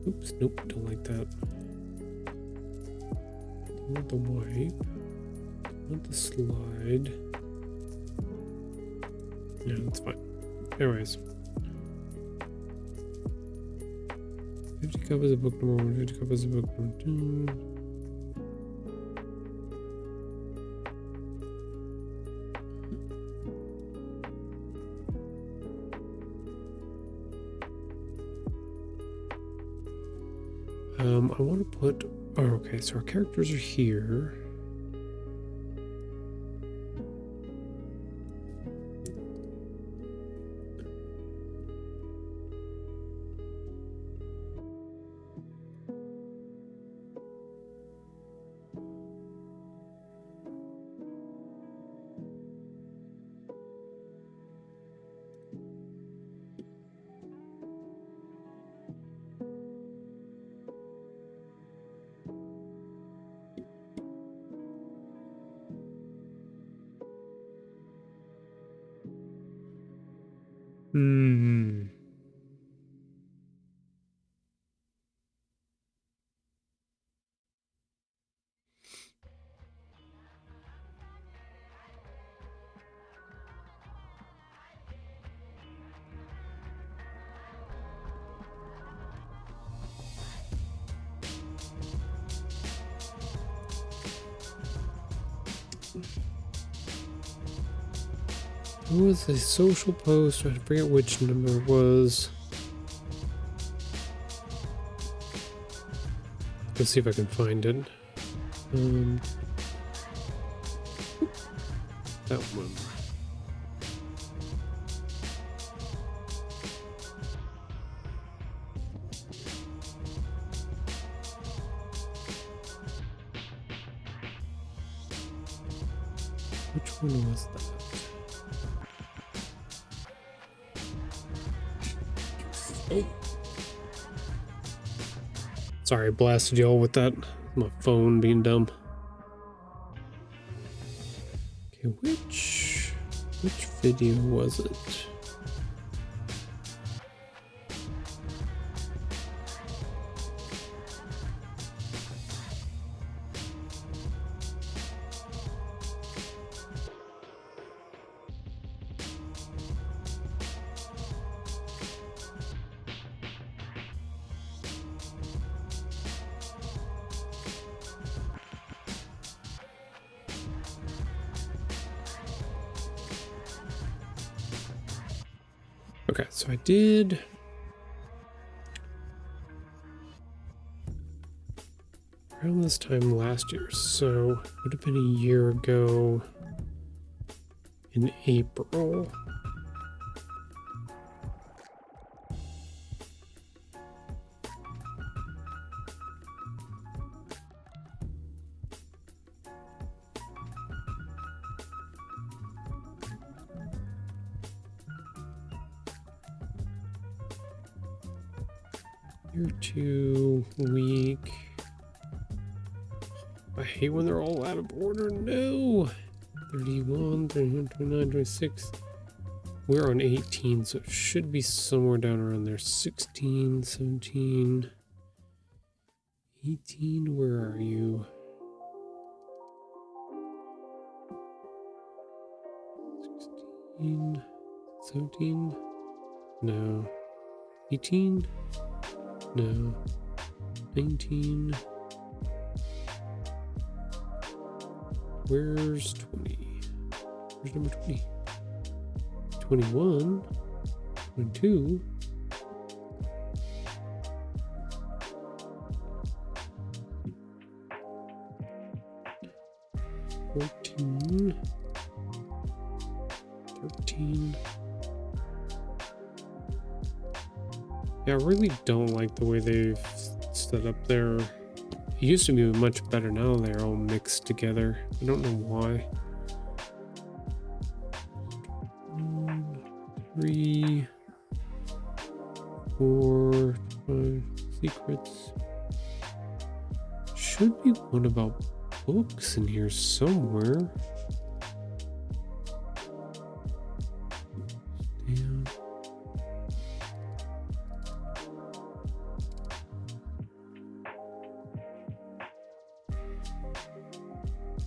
Oops, nope, don't like that. Don't want the wipe. Want the slide. Yeah, that's fine. Anyways. 50 copies of book number 1, 50 copies of book number 2. I want to put, oh, okay, so our characters are here. It was a social post. I forget which number it was. Let's see if I can find it. That one. Which one was that? Oh. Sorry, I blasted y'all with that. My phone being dumb. Okay, which video was it? Okay, so I did around this time last year, so it would have been a year ago in April. Year 2 week. I hate when they're all out of order. No. 31, 31, 29, 26. We're on 18, so it should be somewhere down around there. 16, 17, 18. Where are you? 16, 17. No. 18. No. 19. Where's 20? Where's number 20? 21. 22. 14. 13. Yeah, I really don't like the way they've set up their... It used to be much better. Now they're all mixed together. I don't know why. 3, 4, 5 secrets. Should be one about books in here somewhere. Damn.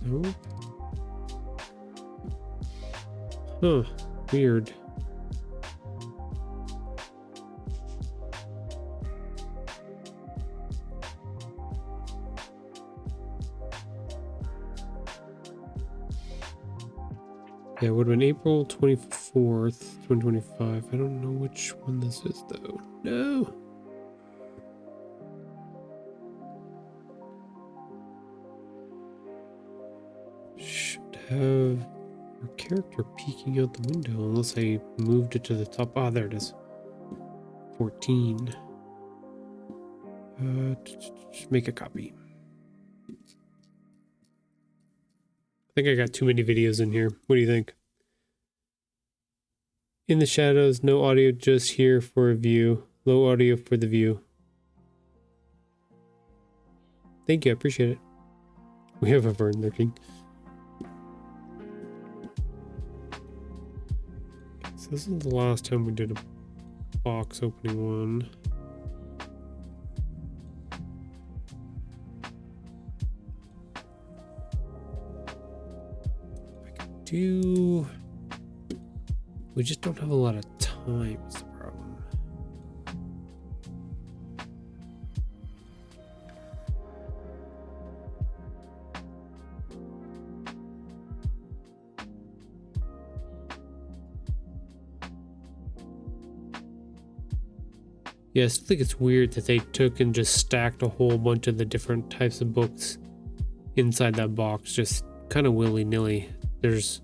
No. Huh. Weird. Yeah, it would have been April 24th, 2025. I don't know which one this is, though. No! Should have our character peeking out the window, unless I moved it to the top. Ah, there it is. 14. Just make a copy. I think I got too many videos in here. What do you think? In the shadows, no audio, just here for a view. Low audio for the view. Thank you, I appreciate it. We have a Vern lurking. So this is the last time we did a box opening one. We just don't have a lot of time is the problem. Yeah, I still think it's weird that they took and just stacked a whole bunch of the different types of books inside that box, just kind of willy-nilly. There's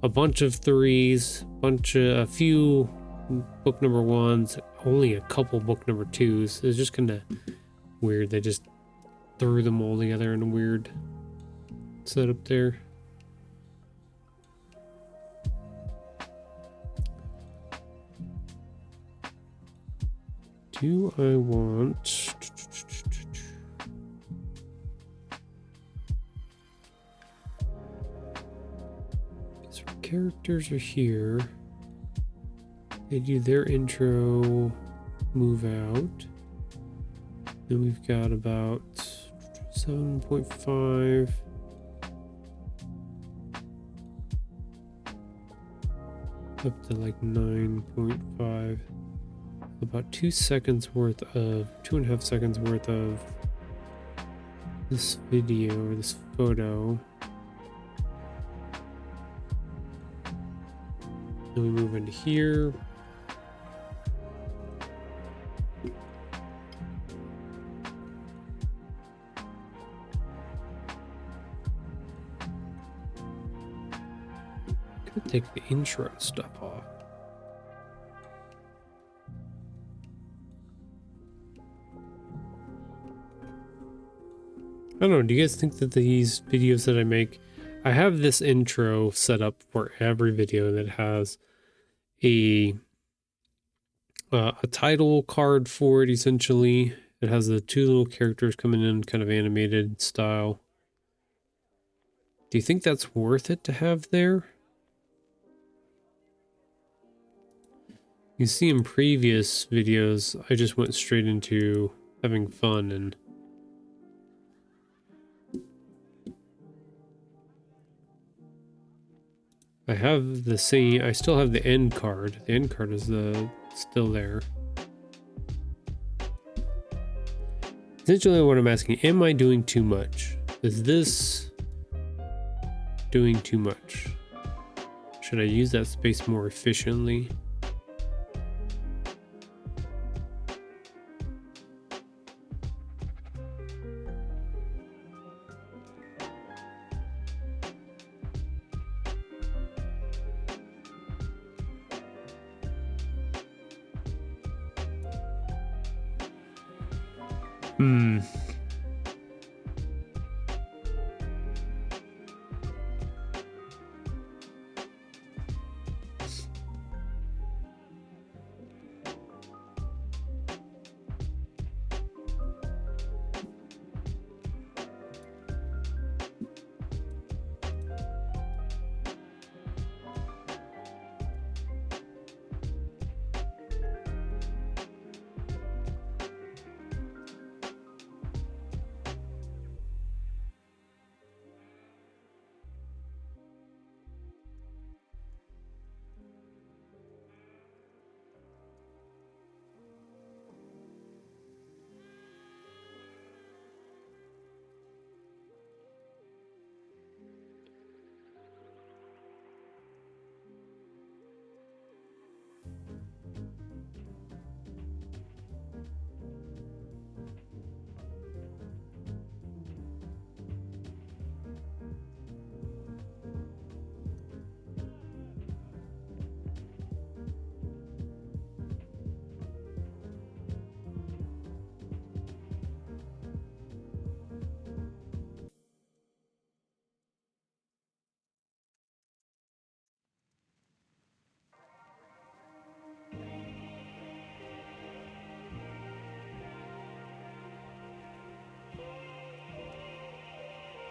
a bunch of 3s, a few book number 1s, only a couple book number 2s. It's just kind of weird. They just threw them all together in a weird setup there. Do I want... These characters are here. They do their intro, move out. Then we've got about 7.5. Up to like 9.5. About 2 seconds worth of, 2.5 seconds worth of this video or this photo. Then we move into here. Could take the intro stuff off. I don't know, do you guys think that these videos that I make, I have this intro set up for every video that has a title card for it, essentially. It has the 2 little characters coming in kind of animated style. Do you think that's worth it to have there? You see in previous videos, I just went straight into having fun and I have the same, I still have the end card. The end card is still there. Essentially what I'm asking, am I doing too much? Is this doing too much? Should I use that space more efficiently?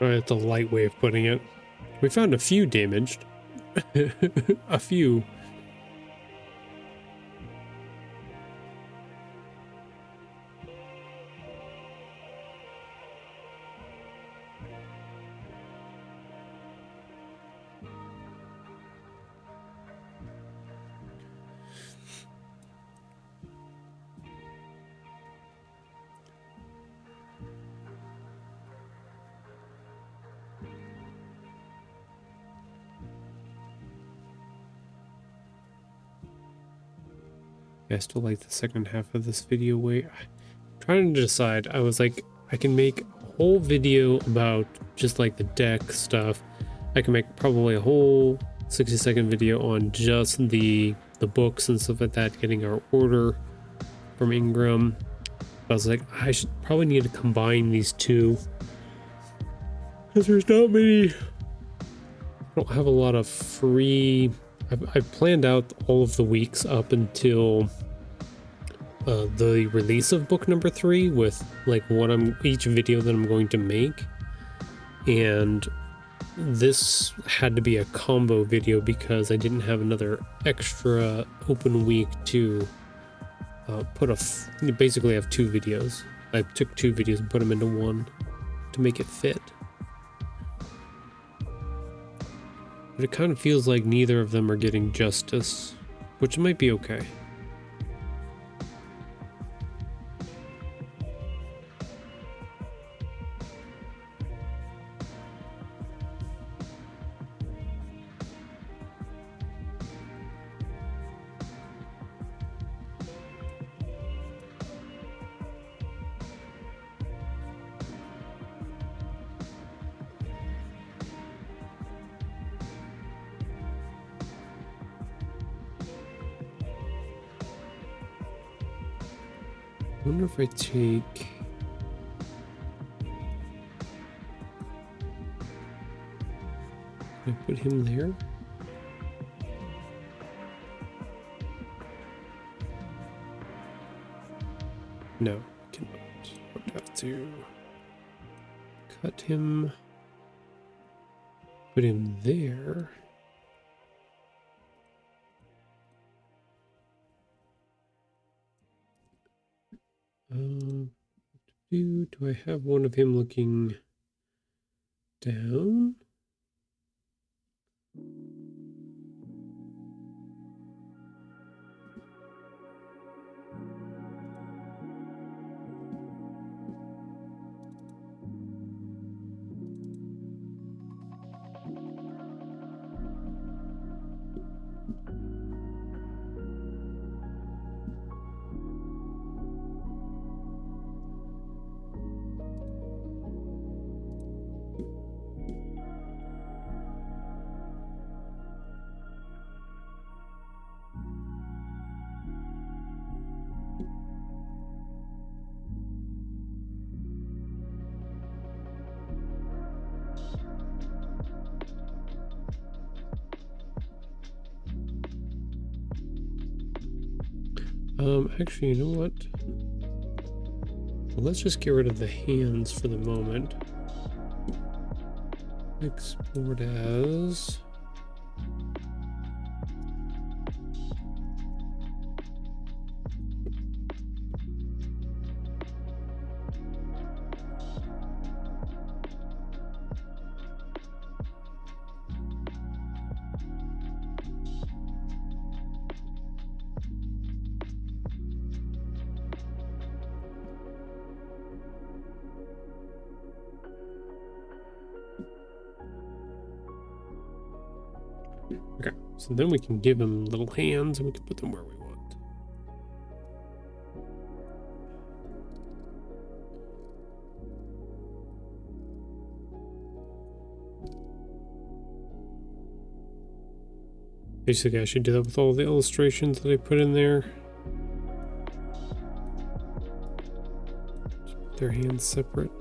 That's a light way of putting it. We found a few damaged. A few. I still like the second half of this video. Wait, I'm trying to decide. I was like, I can make a whole video about just like the deck stuff. I can make probably a whole 60-second video on just the books and stuff like that, getting our order from Ingram. I was like, I should probably need to combine these two because there's not many. I don't have a lot of free. I've planned out all of the weeks up until the release of book number 3 with like what each video that I'm going to make, and this had to be a combo video because I didn't have another extra open week to basically have 2 videos. I took 2 videos and put them into one to make it fit. But it kind of feels like neither of them are getting justice, which might be okay. I wonder if I take... Can I put him there? No, I cannot. I would have to cut him, put him there. Do I have one of him looking down? Actually, you know what? Well, let's just get rid of the hands for the moment. Export as... Okay, so then we can give him little hands and we can put them where we want. Basically, I should do that with all the illustrations that I put in there. Just put their hands separate.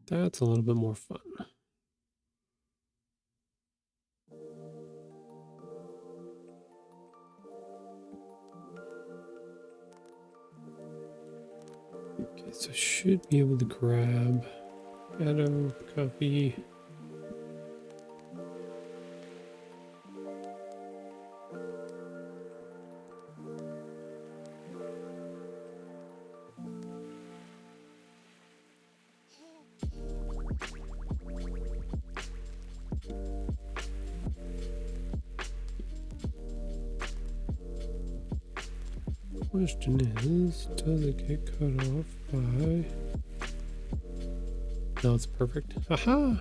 That's a little bit more fun. Okay, so I should be able to grab Adobe, copy. Question is, does it get cut off by... No, it's perfect. Haha!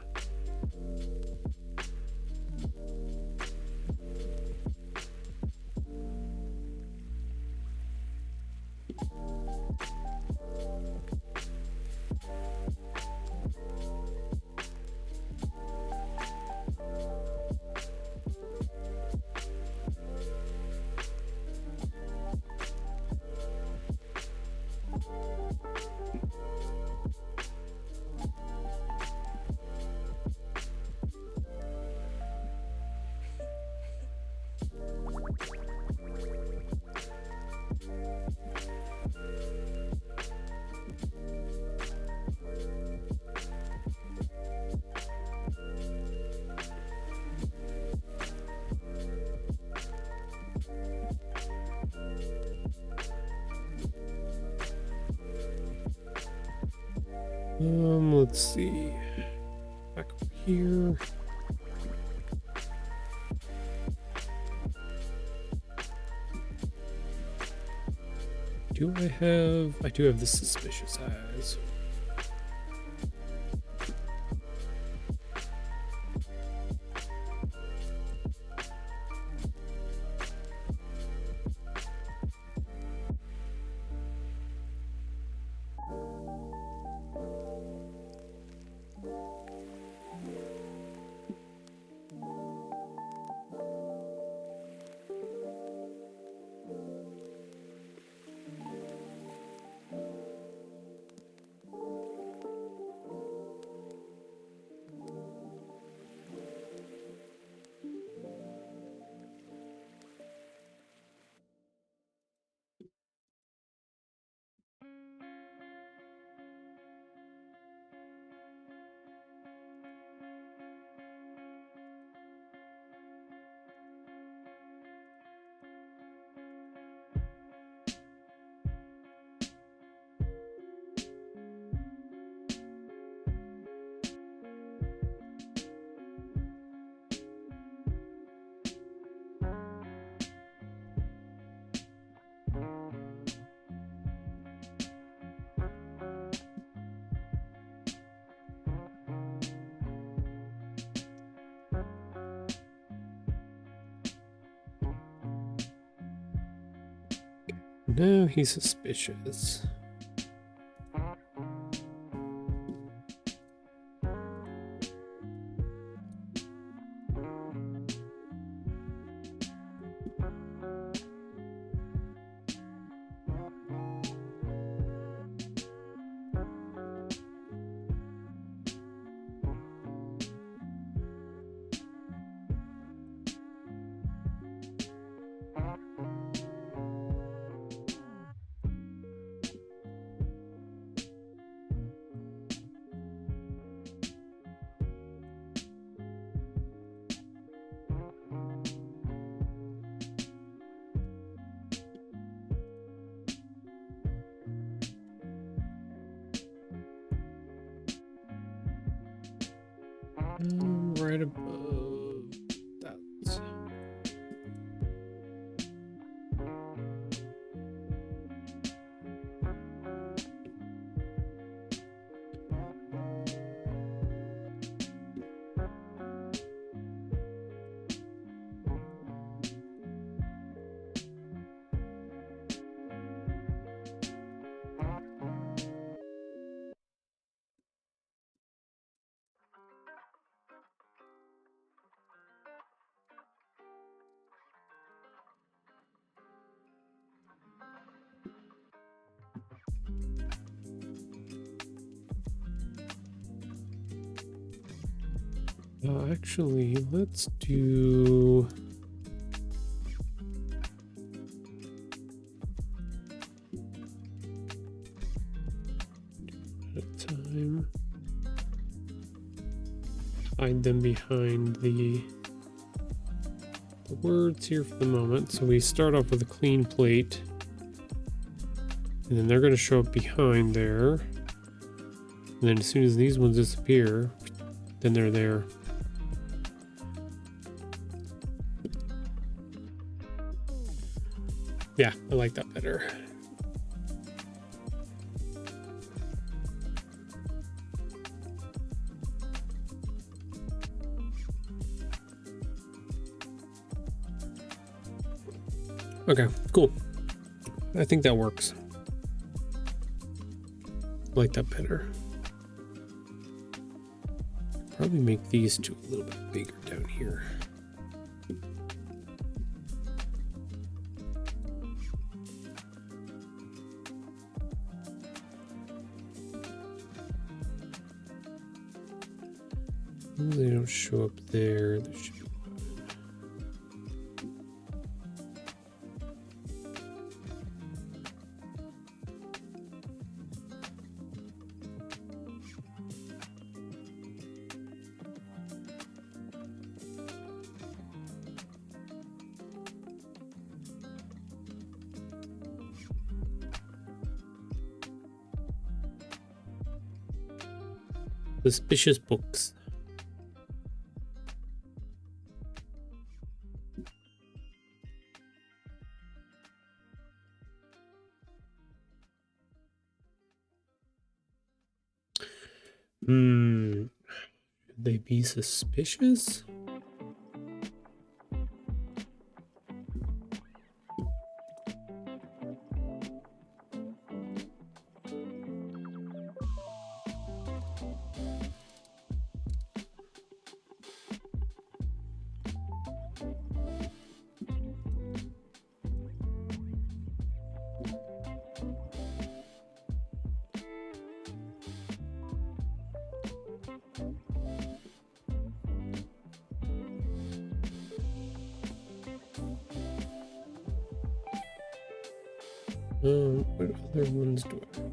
Let's see. Back over here. I do have the suspicious eyes. Now he's suspicious. Right above that. Actually, let's do... at a time. Hide them behind the words here for the moment. So we start off with a clean plate. And then they're going to show up behind there. And then as soon as these ones disappear, then they're there. Yeah, I like that better. Okay, cool. I think that works. Like that better. Probably make these two a little bit bigger down here. They don't show up there. They should be. Suspicious books. Should they be suspicious? What other ones do I have?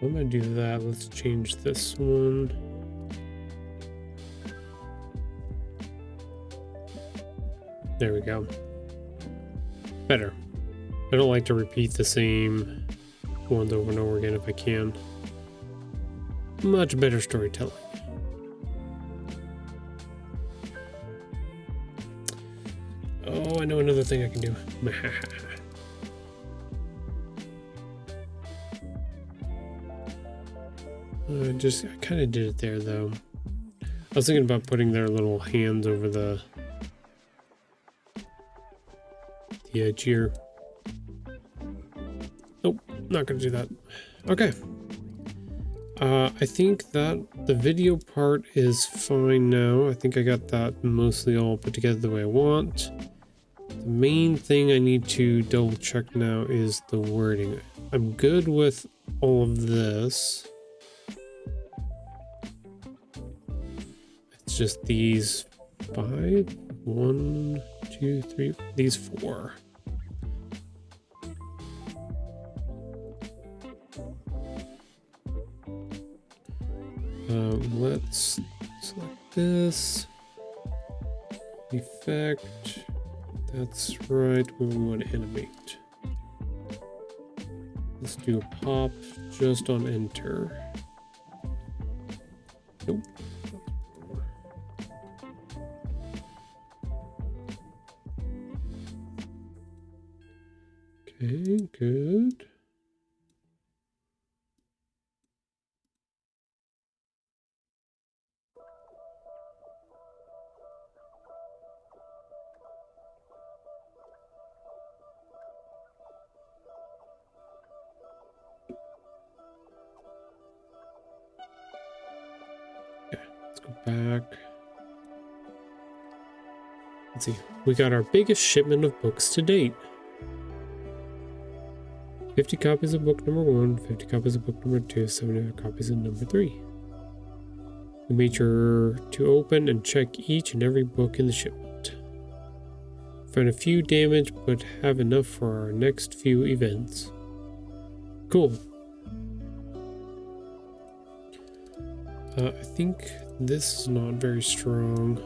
I'm gonna do that. Let's change this one. There we go. Better. I don't like to repeat the same ones over and over again if I can. Much better storytelling. Oh, I know another thing I can do. I kind of did it there though. I was thinking about putting their little hands over the edge here. Nope, not gonna do that. Okay. I think that the video part is fine now. I think I got that mostly all put together the way I want. The main thing I need to double check now is the wording. I'm good with all of this. It's just these 5, 1, 2, 3, these 4. Let's select this. Effect. That's right, we want to animate. Let's do a pop just on enter. Nope. Okay, good. Back. Let's see. We got our biggest shipment of books to date. 50 copies of book number 1, 50 copies of book number 2, 70 copies of number 3. We made sure to open and check each and every book in the shipment. Found a few damaged, but have enough for our next few events. Cool. I think this is not very strong.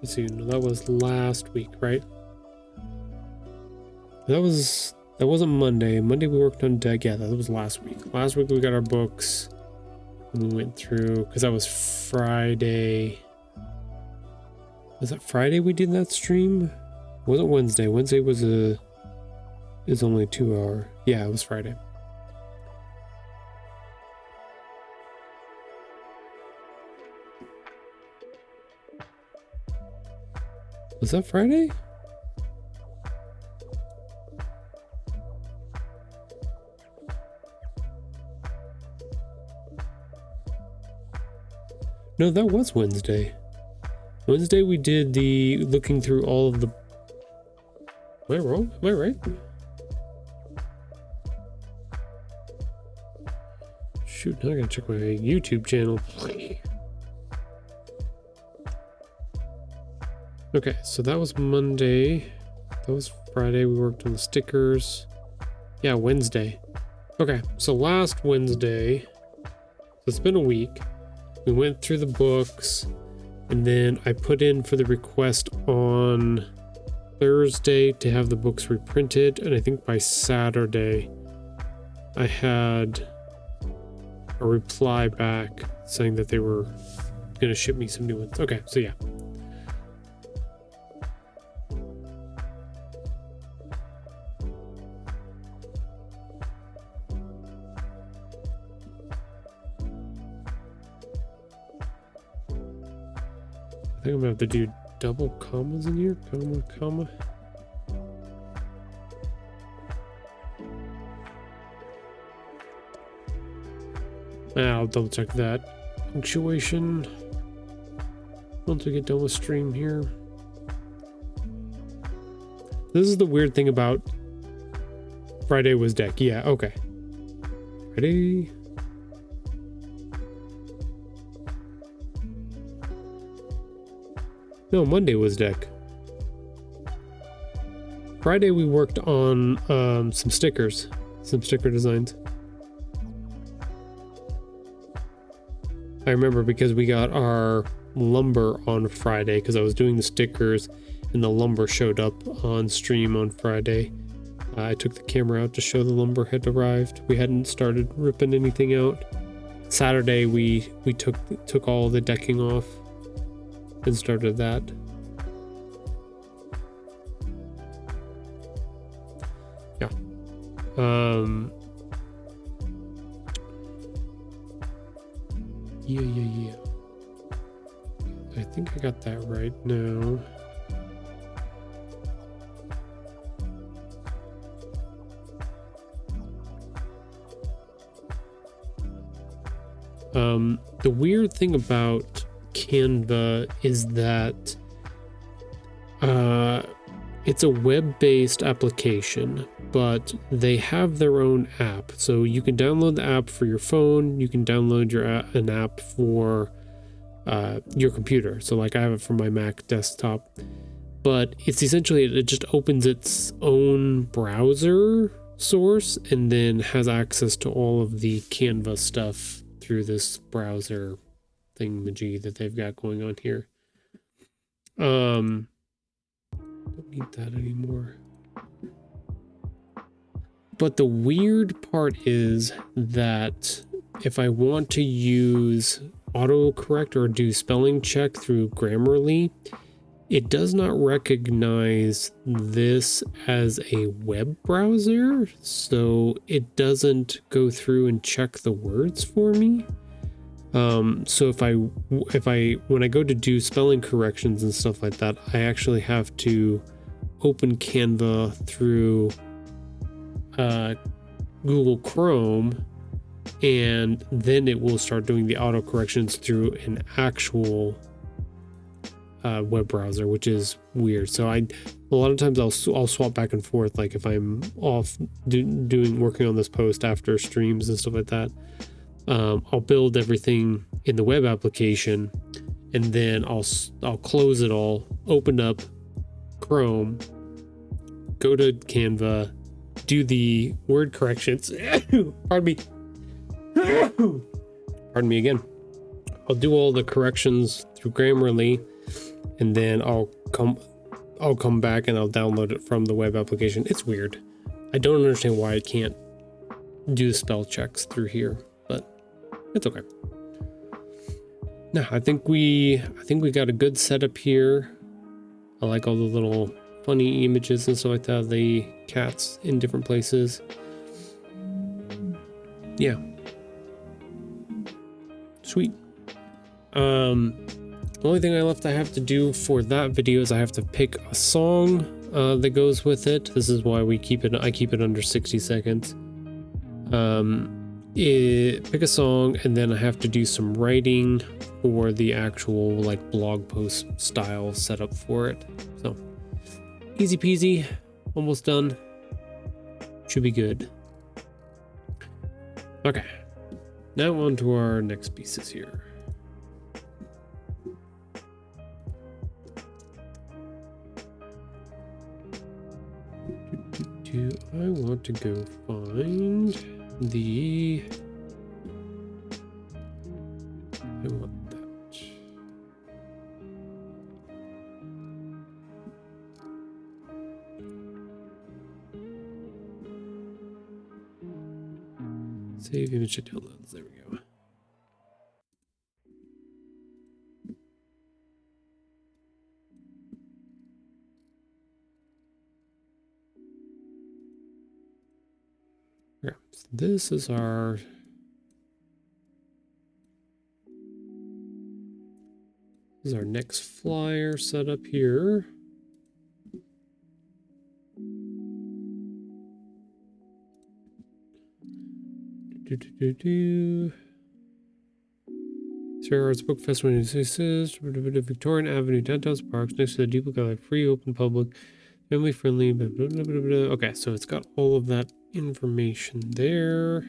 let's see, no, that was last week, right? That wasn't Monday. Monday we worked on deck. Yeah, that was last week. Last week we got our books and we went through, because that was Friday. Was that Friday we did that stream? Was it Wednesday? Wednesday was only 2 hour. Yeah, it was Friday. Was that Friday? No, that was Wednesday. Wednesday we did the looking through all of the... Am I wrong? Am I right? Shoot, now I gotta check my YouTube channel. Okay, so that was Monday. That was Friday. We worked on the stickers. Yeah, Wednesday. Okay, so last Wednesday, so it's been a week. We went through the books, and then I put in for the request on Thursday to have the books reprinted, and I think by Saturday I had a reply back saying that they were gonna ship me some new ones. Okay, so yeah. I think I'm gonna have to do double commas in here. Comma, comma. I'll double check that punctuation once we get done with stream here. This is the weird thing about Friday was deck. Yeah, okay. Friday. No, Monday was deck. Friday we worked on some stickers, some sticker designs. I remember because we got our lumber on Friday because I was doing the stickers and the lumber showed up on stream on Friday. I took the camera out to show the lumber had arrived. We hadn't started ripping anything out. Saturday we took all the decking off and started that. Yeah. Yeah. I think I got that right now. The weird thing about Canva is that it's a web-based application, but they have their own app. So you can download the app for your phone, you can download an app for your computer. So like I have it for my Mac desktop, but it's essentially, it just opens its own browser source and then has access to all of the Canva stuff through this browser thingamajig that they've got going on here. Don't need that anymore. But the weird part is that if I want to use autocorrect or do spelling check through Grammarly, it does not recognize this as a web browser, so it doesn't go through and check the words for me. So when I go to do spelling corrections and stuff like that, I actually have to open Canva through Google Chrome, and then it will start doing the auto corrections through an actual web browser, which is weird. So a lot of times I'll swap back and forth, like if I'm off working on this post after streams and stuff like that. I'll build everything in the web application, and then I'll close it all, open up Chrome, go to Canva, do the word corrections. Pardon me. Pardon me again. I'll do all the corrections through Grammarly, and then I'll come back and I'll download it from the web application. It's weird. I don't understand why I can't do spell checks through here, but it's okay. No, I think we got a good setup here. I like all the little funny images and stuff like that. The cats in different places. Yeah. Sweet. The only thing I have to do for that video is I have to pick a song that goes with it. This is why I keep it under 60 seconds. Pick a song, and then I have to do some writing for the actual like blog post style setup for it. So easy peasy, almost done. Should be good. Okay, now on to our next pieces here. I want to go find the... I want that. Save image to downloads. There we go. Yeah, so this is our next flyer set up here. Sarah Arts Book Festival 2066, Victorian Avenue, downtown Sparks, next to the Depot Gallery, free, open, public, family friendly. Blah, blah, blah, blah, blah. Okay, so it's got all of that information there.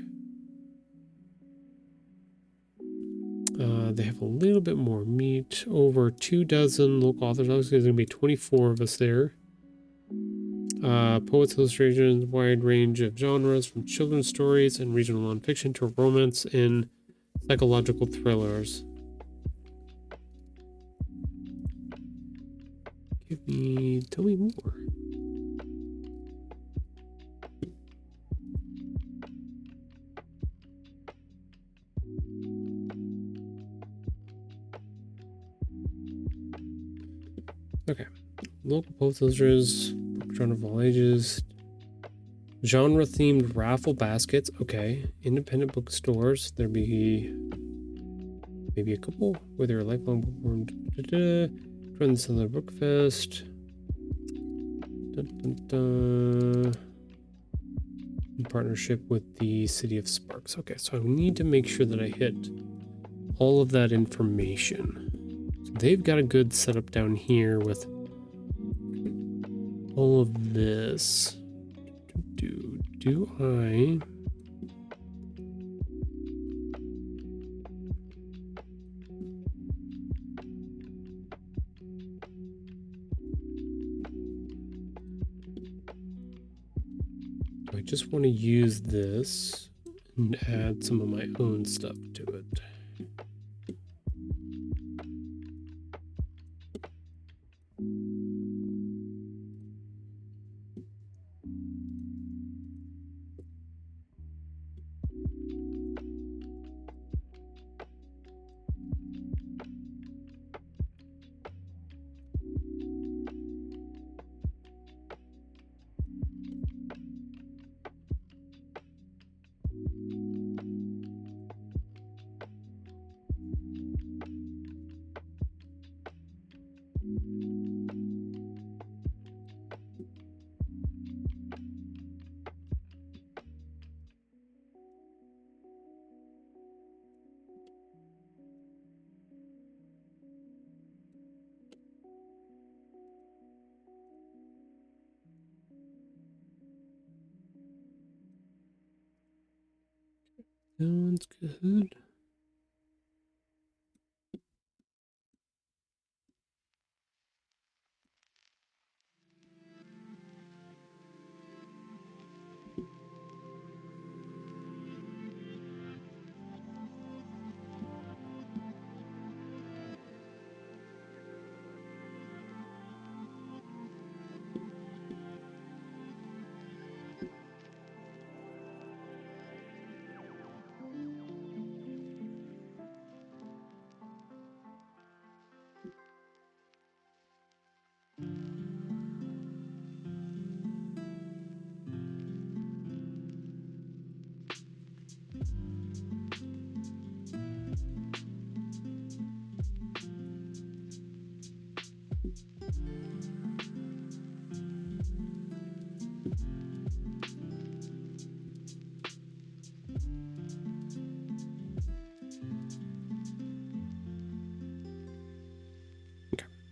They have a little bit more meat. Over 24 local authors. Obviously, there's going to be 24 of us there. Poets, illustrations, wide range of genres from children's stories and regional nonfiction to romance and psychological thrillers. Tell me more. Okay, local poets, illustrators, book genre of all ages, genre themed raffle baskets. Okay, independent bookstores. There'd be maybe a couple where they're lifelong bookworm. Join the Southern Book Fest. Dun, dun, dun. In partnership with the City of Sparks. Okay, so I need to make sure that I hit all of that information. So they've got a good setup down here with all of this. Do I... I just want to use this and add some of my own stuff to it. Sounds good.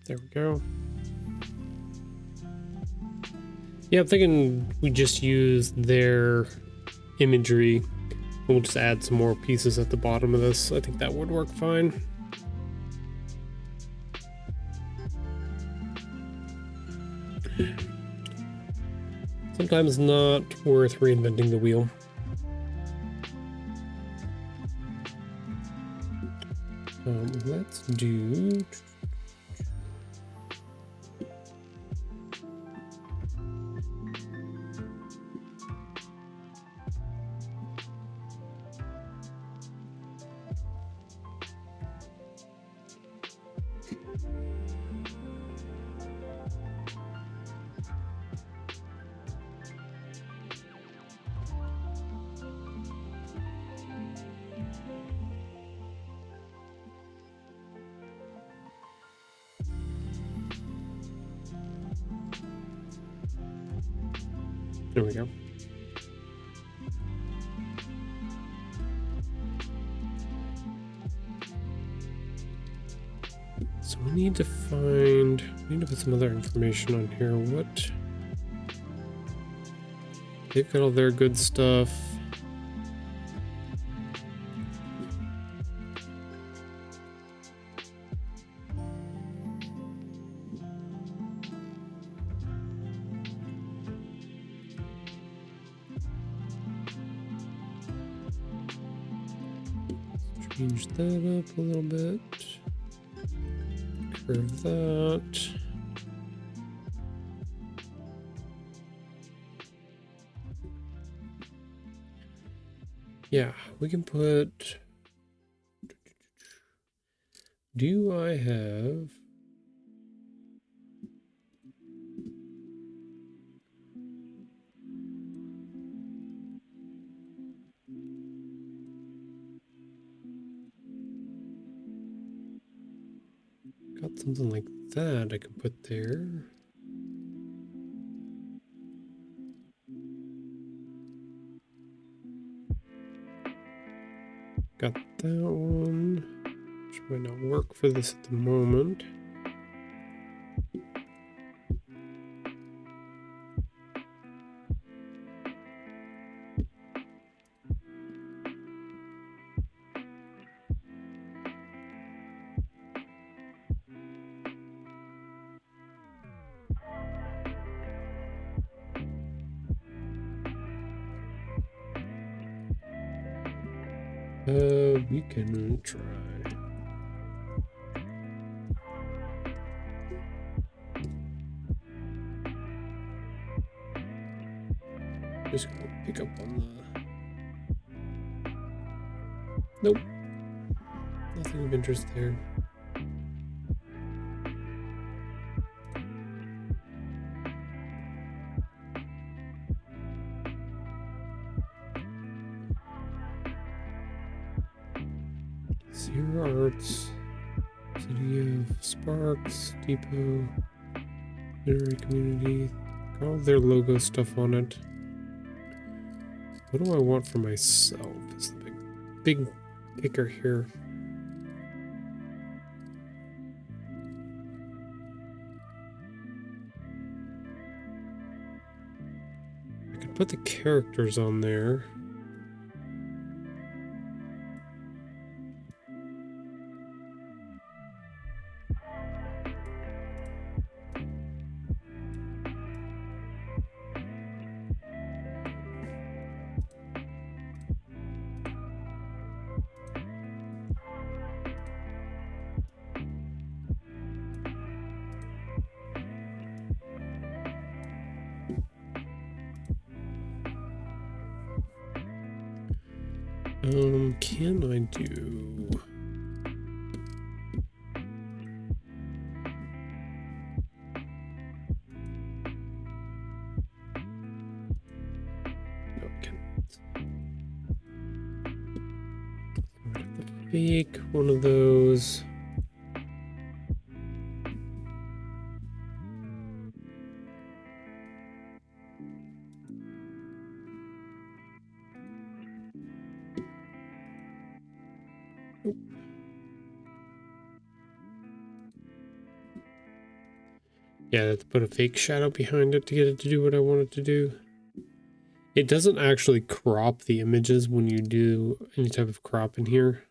There we go. Yeah, I'm thinking we just use their imagery. We'll just add some more pieces at the bottom of this. I think that would work fine. Sometimes not worth reinventing the wheel. Let's do... There we go. So we need to put some other information on here. What? They've got all their good stuff. Change that up a little bit. Curve that. Yeah, we can put... Do I have... Got something like that I can put there. Got that one, which might not work for this at the moment. We can try. Just gonna pick up on the... Nope. Nothing of interest there. Zero Arts, City of Sparks, Depot, Literary Community, all their logo stuff on it. What do I want for myself is the big kicker here. I could put the characters on there. Can I do... No, I can't. Fake one of those. Yeah, I have to put a fake shadow behind it to get it to do what I want it to do. It doesn't actually crop the images when you do any type of crop in here.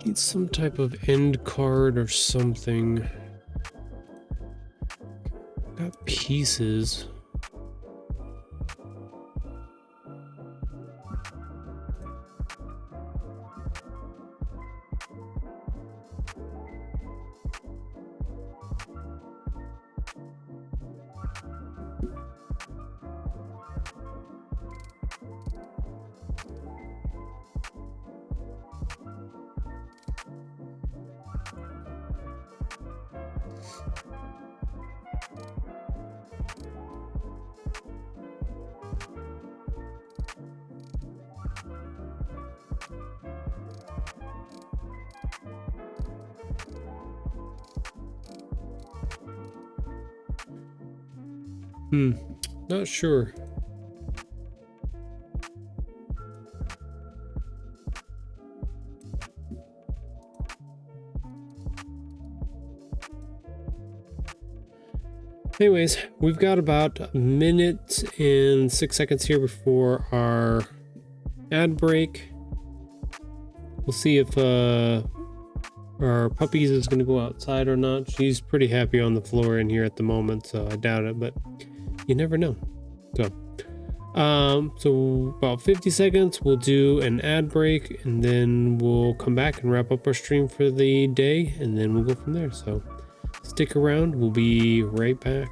Need some type of end card or something. Got pieces. Not sure. Anyways, we've got about a minute and 6 seconds here before our ad break. We'll see if our puppies is going to go outside or not. She's pretty happy on the floor in here at the moment, so I doubt it, but you never know. So about 50 seconds, we'll do an ad break, and then we'll come back and wrap up our stream for the day, and then we'll go from there. So stick around, we'll be right back.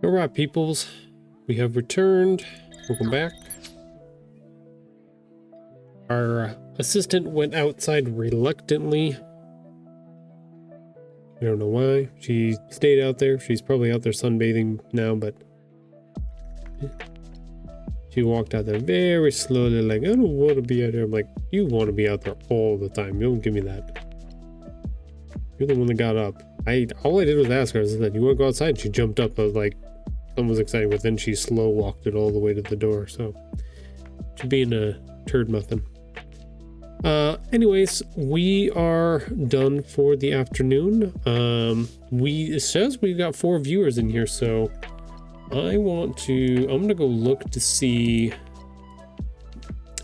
All right, peoples, we have returned. Welcome back. Our assistant went outside reluctantly. I don't know why. She stayed out there. She's probably out there sunbathing now, but she walked out there very slowly, like, I don't want to be out there. I'm like, you want to be out there all the time. You don't give me that. You're the one that got up. All I did was ask her, I said, you want to go outside? And she jumped up. I was like, someone was excited, but then she slow walked it all the way to the door. So she's being a turd muffin. Anyways, we are done for the afternoon. It says we've got 4 viewers in here, so I'm gonna go look to see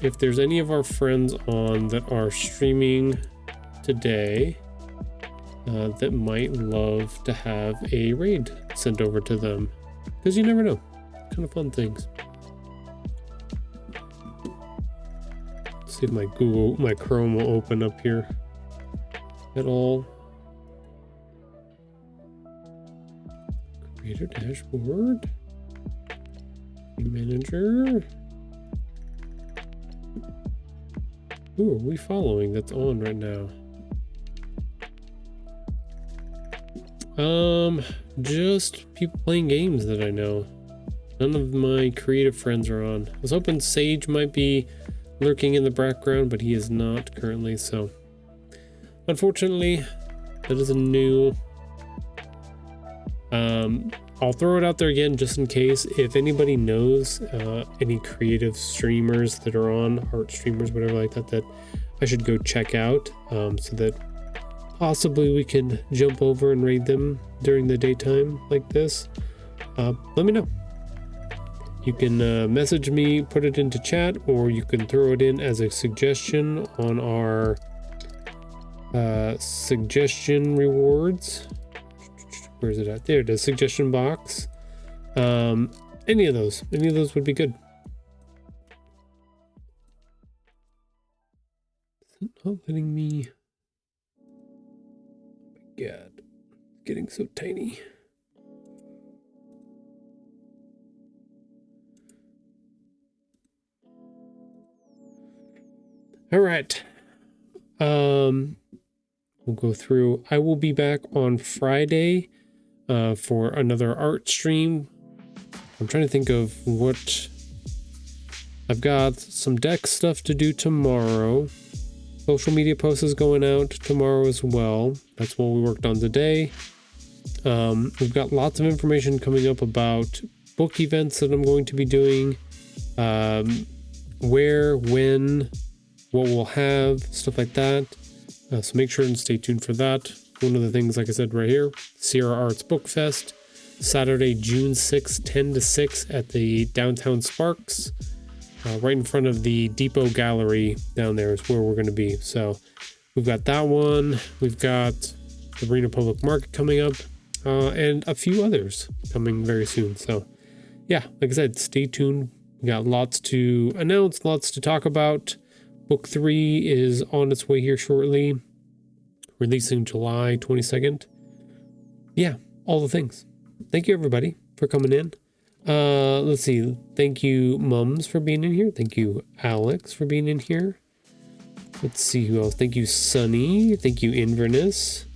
if there's any of our friends on that are streaming today that might love to have a raid sent over to them, because you never know. Kind of fun things. See if my Chrome will open up here at all. Creator dashboard. Manager. Who are we following that's on right now? Just people playing games that I know. None of my creative friends are on. I was hoping Sage might be lurking in the background, but he is not currently, so unfortunately that is a new. I'll throw it out there again just in case if anybody knows any creative streamers that are on, art streamers, whatever like that I should go check out, so that possibly we can jump over and raid them during the daytime like this. Let me know. You can message me, put it into chat, or you can throw it in as a suggestion on our suggestion rewards. Where is it at? There it is, suggestion box. Any of those would be good. Is it not letting me? Oh my God, it's getting so tiny. All right. We'll go through. I will be back on Friday for another art stream. I'm trying to think of what. I've got some deck stuff to do tomorrow. Social media post is going out tomorrow as well. That's what we worked on today. We've got lots of information coming up about book events that I'm going to be doing. Where, when, what we'll have, stuff like that. So make sure and stay tuned for that. One of the things, like I said right here, Sierra Arts Book Fest, Saturday, June 6th, 10 to 6 at the Downtown Sparks, right in front of the Depot Gallery down there is where we're going to be. So we've got that one. We've got the Reno Public Market coming up, and a few others coming very soon. So yeah, like I said, stay tuned. We got lots to announce, lots to talk about. Book 3 is on its way here shortly, releasing July 22nd. Yeah, all the things. Thank you, everybody, for coming in. Let's see. Thank you, Mums, for being in here. Thank you, Alex, for being in here. Let's see who else. Thank you, Sunny. Thank you, Inverness.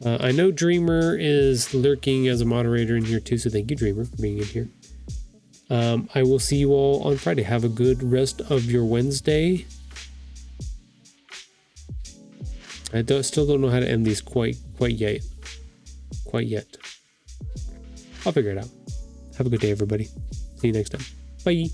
I know Dreamer is lurking as a moderator in here, too, so thank you, Dreamer, for being in here. I will see you all on Friday. Have a good rest of your Wednesday. I still don't know how to end these quite yet. I'll figure it out. Have a good day, everybody. See you next time. Bye.